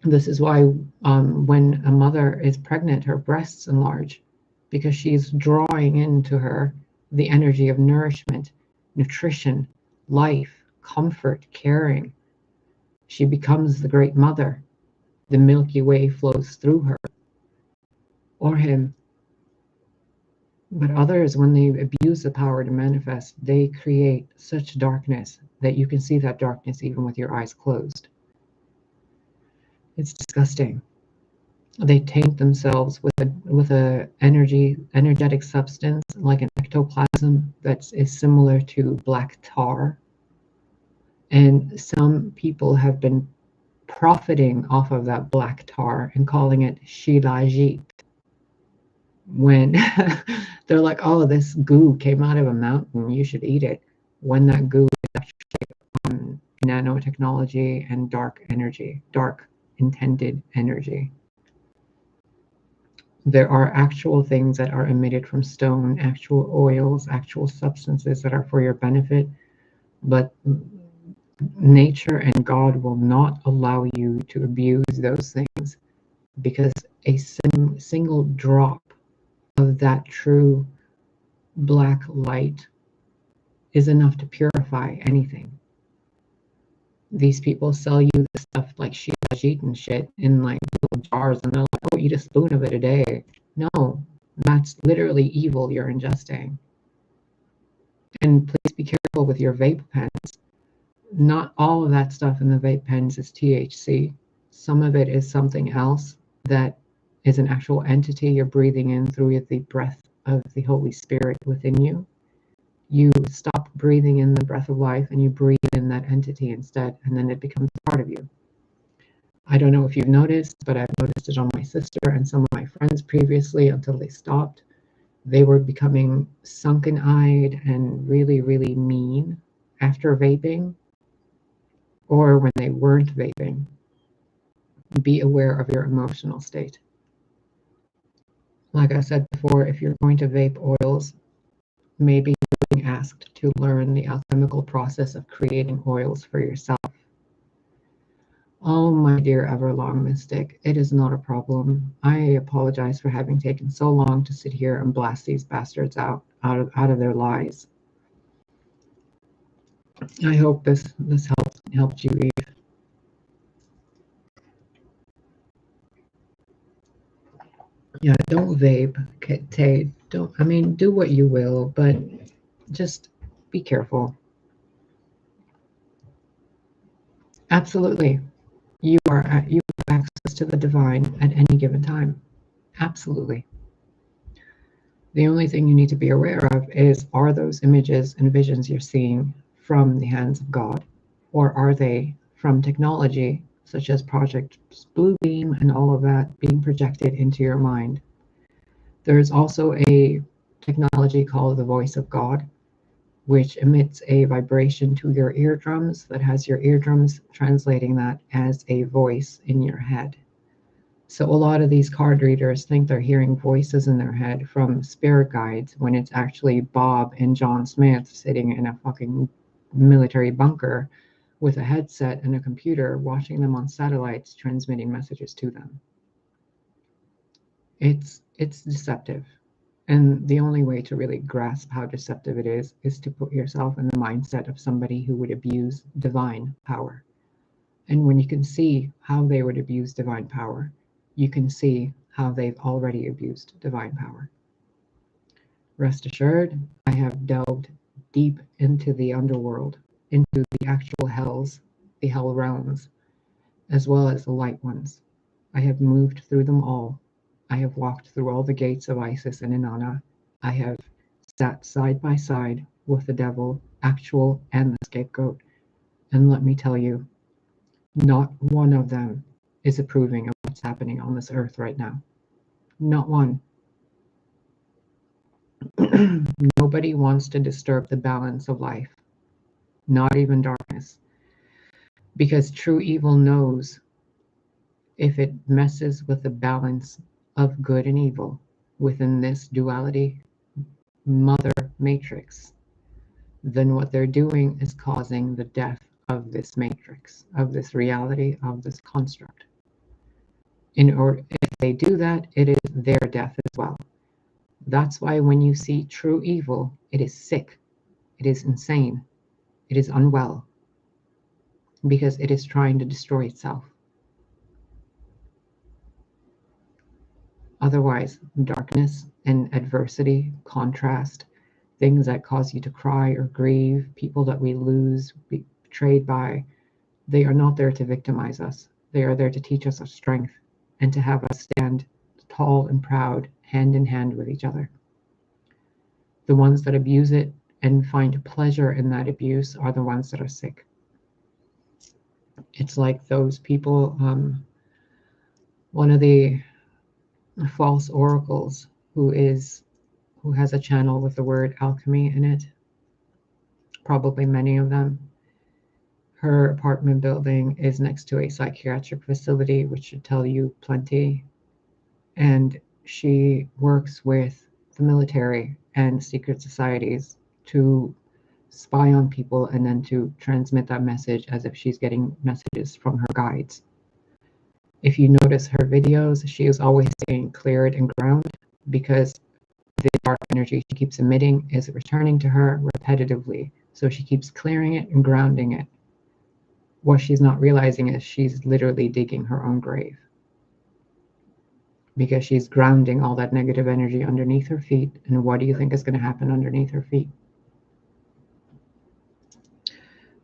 This is why when a mother is pregnant, her breasts enlarge, because she's drawing into her the energy of nourishment, nutrition, life, comfort, caring. She becomes the great mother. The Milky Way flows through her, or him. But others, when they abuse the power to manifest, they create such darkness that you can see that darkness even with your eyes closed. It's disgusting. They taint themselves with a energetic substance like an ectoplasm that is similar to black tar. And some people have been profiting off of that black tar and calling it shilajit, when they're like, oh, this goo came out of a mountain, you should eat it, when that goo is actually nanotechnology and dark energy, dark intended energy. There are actual things that are emitted from stone, actual oils, actual substances that are for your benefit, but nature and God will not allow you to abuse those things, because a single drop of that true black light is enough to purify anything. These people sell you the stuff like shilajit and shit in like little jars, and they're like, oh, eat a spoon of it a day. No, that's literally evil you're ingesting. And please be careful with your vape pens. Not all of that stuff in the vape pens is THC. Some of it is something else that is an actual entity you're breathing in through the breath of the Holy Spirit within you. You stop breathing in the breath of life and you breathe in that entity instead, and then it becomes part of you. I don't know if you've noticed, but I've noticed it on my sister and some of my friends previously until they stopped. They were becoming sunken-eyed and really, really mean after vaping, or when they weren't vaping. Be aware of your emotional state. Like I said before, if you're going to vape oils, maybe you're being asked to learn the alchemical process of creating oils for yourself. Oh, my dear Everlong Mystic, it is not a problem. I apologize for having taken so long to sit here and blast these bastards out of their lies. I hope this helped you, Eve. Yeah, don't vape, Tay. Don't. I mean, do what you will, but just be careful. Absolutely, you have access to the divine at any given time. Absolutely. The only thing you need to be aware of is, are those images and visions you're seeing from the hands of God, or are they from technology such as Project Bluebeam and all of that being projected into your mind? There's also a technology called the voice of God, which emits a vibration to your eardrums that has your eardrums translating that as a voice in your head. So a lot of these card readers think they're hearing voices in their head from spirit guides when it's actually Bob and John Smith sitting in a fucking military bunker with a headset and a computer watching them on satellites transmitting messages to them. It's deceptive. And the only way to really grasp how deceptive it is to put yourself in the mindset of somebody who would abuse divine power. And when you can see how they would abuse divine power, you can see how they've already abused divine power. Rest assured, I have delved deep into the underworld, into the actual hells, the hell realms, as well as the light ones. I have moved through them all. I have walked through all the gates of Isis and Inanna. I have sat side by side with the devil, actual and the scapegoat. And let me tell you, not one of them is approving of what's happening on this earth right now. Not one. Nobody wants to disturb the balance of life, not even darkness. Because true evil knows if it messes with the balance of good and evil within this duality mother matrix, then what they're doing is causing the death of this matrix, of this reality, of this construct. In order, if they do that, it is their death as well. That's why when you see true evil, it is sick, it is insane, it is unwell, because it is trying to destroy itself. Otherwise, darkness and adversity, contrast, things that cause you to cry or grieve, people that we lose, be betrayed by, they are not there to victimize us. They are there to teach us our strength and to have us stand tall and proud, hand in hand with each other. The ones that abuse it and find pleasure in that abuse are the ones that are sick. It's like those people, one of the false oracles who has a channel with the word alchemy in it, probably many of them. Her apartment building is next to a psychiatric facility, which should tell you plenty. And she works with the military and secret societies to spy on people and then to transmit that message as if she's getting messages from her guides. If you notice her videos, she is always saying clear it and ground, because the dark energy she keeps emitting is returning to her repetitively. So she keeps clearing it and grounding it. What she's not realizing is she's literally digging her own grave, because she's grounding all that negative energy underneath her feet. And what do you think is going to happen underneath her feet?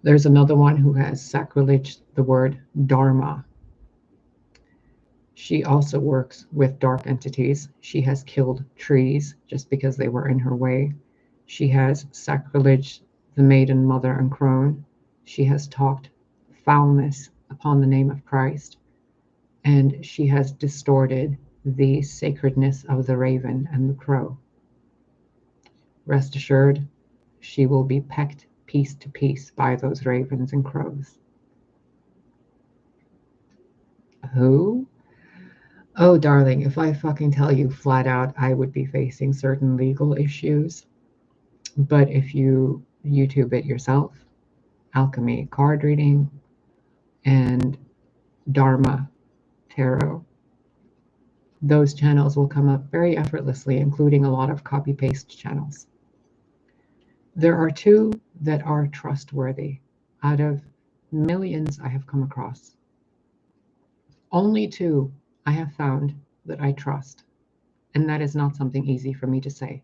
There's another one who has sacrilege the word dharma. She also works with dark entities. She has killed trees just because they were in her way. She has sacrilege the maiden, mother, and crone. She has talked foulness upon the name of Christ. And she has distorted the sacredness of the raven and the crow. Rest assured, she will be pecked piece to piece by those ravens and crows. Who? Oh, darling, if I fucking tell you flat out, I would be facing certain legal issues. But if you YouTube it yourself, alchemy card reading and Dharma tarot, those channels will come up very effortlessly, including a lot of copy-paste channels. There are two that are trustworthy out of millions I have come across. Only two I have found that I trust, and that is not something easy for me to say.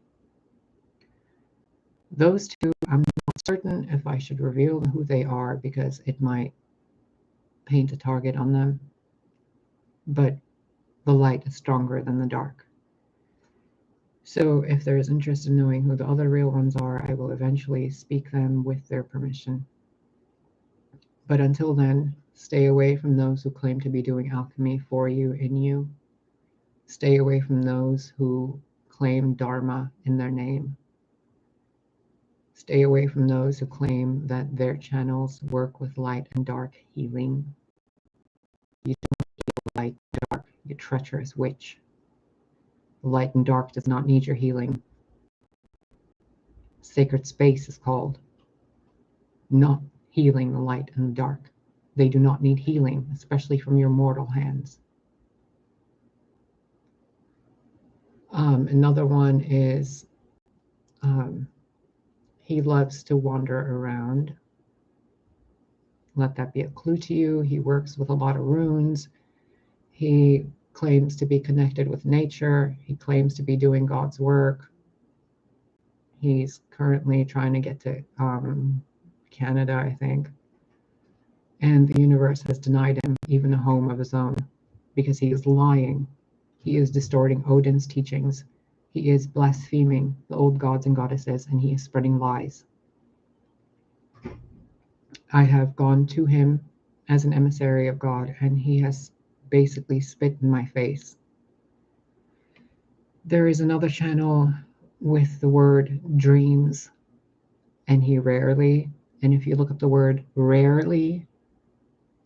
Those two, I'm not certain if I should reveal who they are because it might paint a target on them, but the light is stronger than the dark. So if there is interest in knowing who the other real ones are, I will eventually speak them with their permission. But until then, stay away from those who claim to be doing alchemy for you, in you. Stay away from those who claim Dharma in their name. Stay away from those who claim that their channels work with light and dark healing. You don't heal light and dark, you treacherous witch. Light and dark does not need your healing. Sacred space is called, not healing the light and the dark. They do not need healing, especially from your mortal hands. Another one is he loves to wander around. Let that be a clue to you. He works with a lot of runes. He claims to be connected with nature. He claims to be doing God's work. He's currently trying to get to Canada, I think. And the universe has denied him even a home of his own because he is lying. He is distorting Odin's teachings. He is blaspheming the old gods and goddesses, and he is spreading lies. I have gone to him as an emissary of God, and he has basically spit in my face. There is another channel with the word dreams, and he rarely, and if you look up the word rarely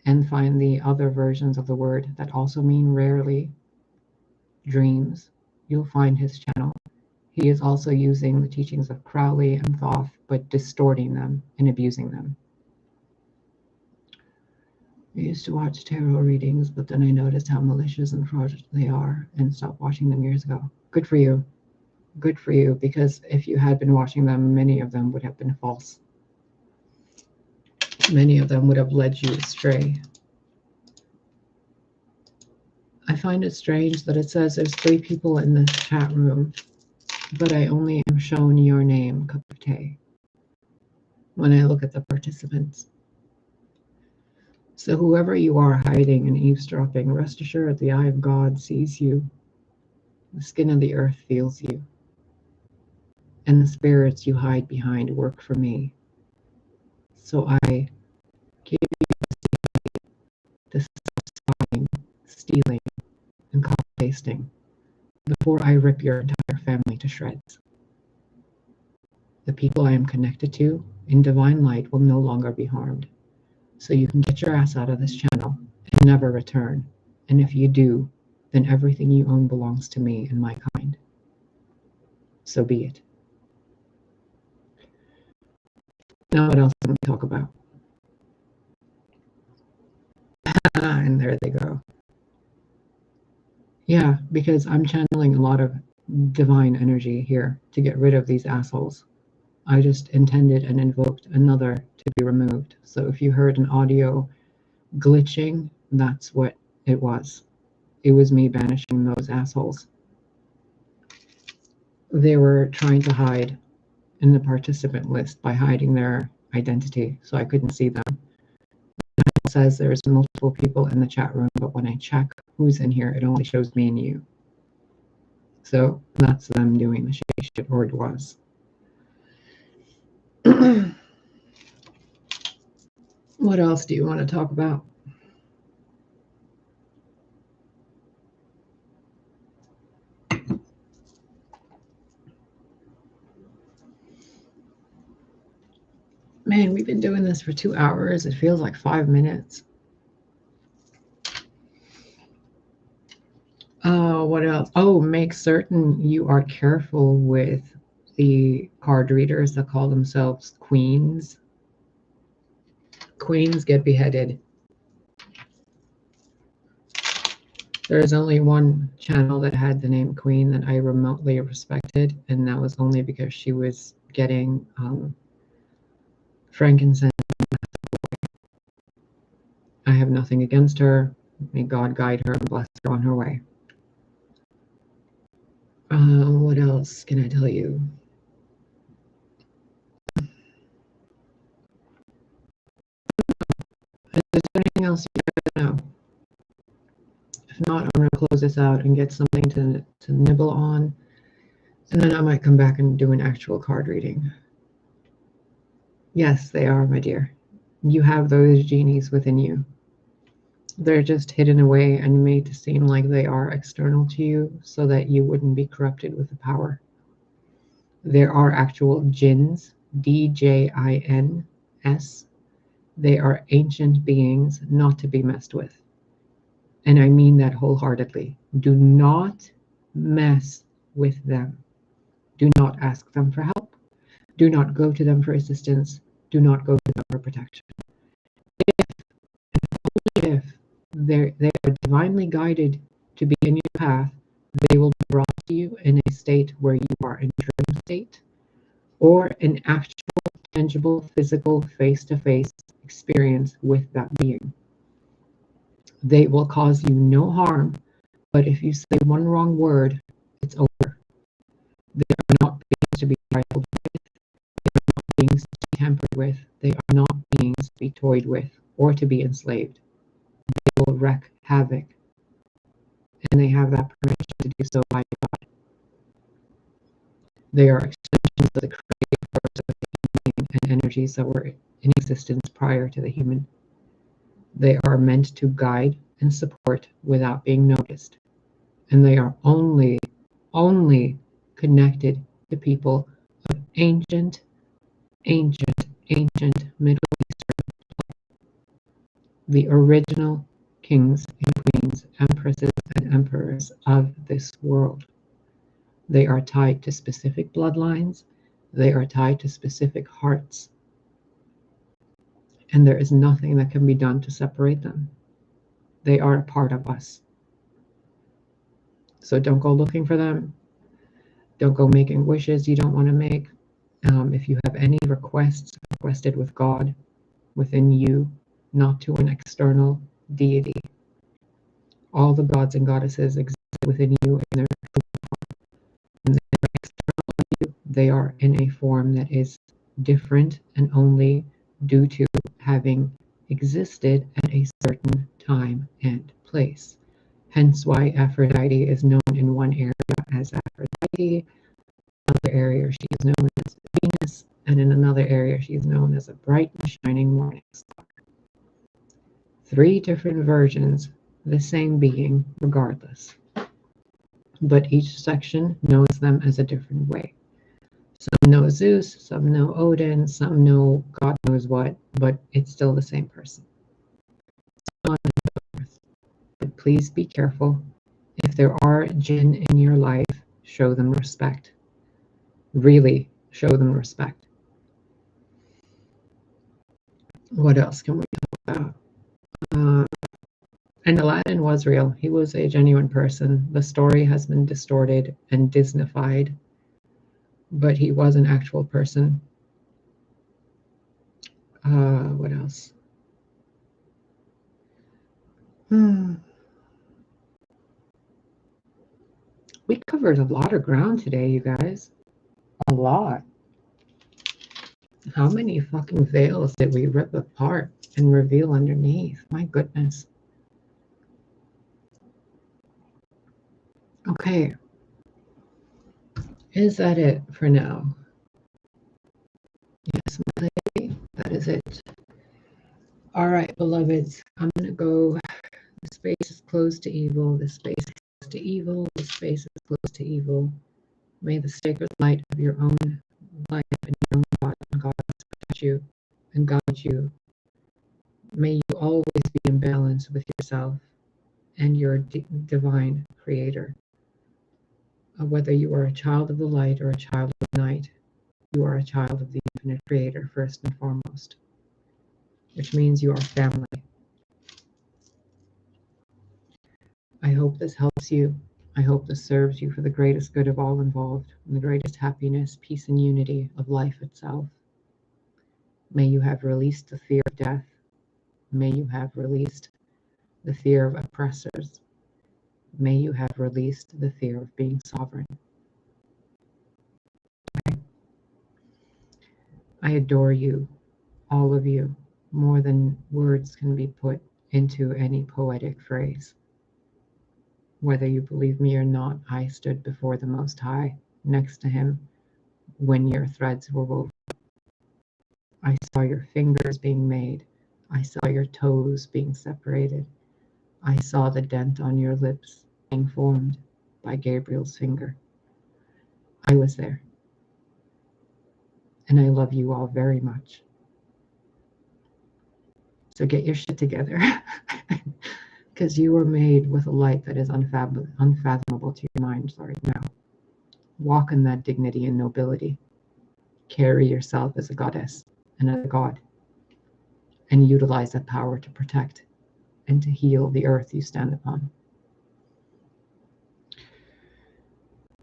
and find the other versions of the word that also mean rarely, dreams, you'll find his channel. He is also using the teachings of Crowley and Thoth, but distorting them and abusing them. I used to watch tarot readings, but then I noticed how malicious and fraudulent they are and stopped watching them years ago. Good for you. Good for you, because if you had been watching them, many of them would have been false. Many of them would have led you astray. I find it strange that it says there's 3 people in this chat room, but I only am shown your name, Cup of Tea, when I look at the participants. So whoever you are hiding and eavesdropping, rest assured the eye of God sees you. The skin of the earth feels you. And the spirits you hide behind work for me. So I give you the spying, stealing, and copy pasting before I rip your entire family to shreds. The people I am connected to in divine light will no longer be harmed. So you can get your ass out of this channel and never return. And if you do, then everything you own belongs to me and my kind. So be it. Now what else can we talk about? And there they go. Yeah, because I'm channeling a lot of divine energy here to get rid of these assholes. I just intended and invoked another to be removed. So if you heard an audio glitching, that's what it was. It was me banishing those assholes. They were trying to hide in the participant list by hiding their identity, so I couldn't see them. It says there's multiple people in the chat room, but when I check who's in here, it only shows me and you. So that's them doing the shady shit, or it was. What else do you want to talk about? Man, we've been doing this for 2 hours. It feels like 5 minutes. What else? Oh, make certain you are careful with the card readers that call themselves queens. Queens get beheaded. There's only one channel that had the name Queen that I remotely respected, and that was only because she was getting frankincense. I have nothing against her. May God guide her and bless her on her way. What else can I tell you? Is there anything else you guys know? If not, I'm going to close this out and get something to nibble on, and then I might come back and do an actual card reading. Yes, they are, my dear. You have those genies within you. They're just hidden away and made to seem like they are external to you so that you wouldn't be corrupted with the power. There are actual jinns, D-J-I-N-S. They are ancient beings not to be messed with. And I mean that wholeheartedly. Do not mess with them. Do not ask them for help. Do not go to them for assistance. Do not go to them for protection. If they are divinely guided to be in your path, they will be brought to you in a state where you are in dream state, or an actual, tangible, physical, face-to-face experience with that being. They will cause you no harm, but if you say one wrong word, it's over. They are not beings to be trifled with. They are not beings to be tampered with. They are not beings to be toyed with or to be enslaved. They will wreak havoc, and they have that permission to do so by God. They are extensions of the creative force of the human and energies that were in existence prior to the human. They are meant to guide and support without being noticed, and they are only connected to people of ancient Middle Eastern, the original kings and queens, empresses and emperors of this world. They are tied to specific bloodlines. They are tied to specific hearts. And there is nothing that can be done to separate them. They are a part of us. So don't go looking for them. Don't go making wishes you don't want to make. If you have any requests, requested with God within you, not to an external deity. All the gods and goddesses exist within you, and they're external of you. They are in a form that is different and only due to having existed at a certain time and place. Hence why Aphrodite is known in one area as Aphrodite, another area she is known as Venus, and in another area she is known as a bright and shining morning star. 3 different versions, the same being regardless. But each section knows them as a different way. Some know Zeus, some know Odin, some know God knows what, but it's still the same person. So on and so forth. But please be careful. If there are jinn in your life, show them respect. Really show them respect. What else can we talk about? And Aladdin was real. He was a genuine person. The story has been distorted and Disneyfied, but he was an actual person. What else? We covered a lot of ground today, you guys. A lot. How many fucking veils did we rip apart and reveal underneath? My goodness. Okay. Is that it for now? Yes, my lady. That is it. All right, beloveds. I'm going to go. The space is closed to evil. The space is closed to evil. The space is closed to evil. May the sacred light of your own life and your own God and goddess protect you and guide you. May you always be in balance with yourself and your divine creator. Whether you are a child of the light or a child of the night, you are a child of the infinite creator first and foremost, which means you are family. I hope this helps you. I hope this serves you for the greatest good of all involved, and the greatest happiness, peace, and unity of life itself. May you have released the fear of death. May you have released the fear of oppressors. May you have released the fear of being sovereign. Okay. I adore you, all of you, more than words can be put into any poetic phrase. Whether you believe me or not, I stood before the Most High, next to him, when your threads were woven. I saw your fingers being made. I saw your toes being separated. I saw the dent on your lips being formed by Gabriel's finger. I was there. And I love you all very much. So get your shit together. Because you were made with a light that is unfathomable to your mind right now. Walk in that dignity and nobility. Carry yourself as a goddess and as a god. And utilize that power to protect and to heal the earth you stand upon.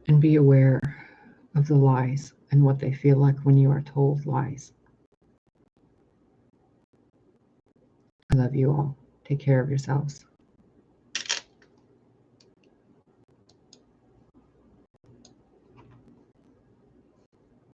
And be aware of the lies and what they feel like when you are told lies. I love you all. Take care of yourselves.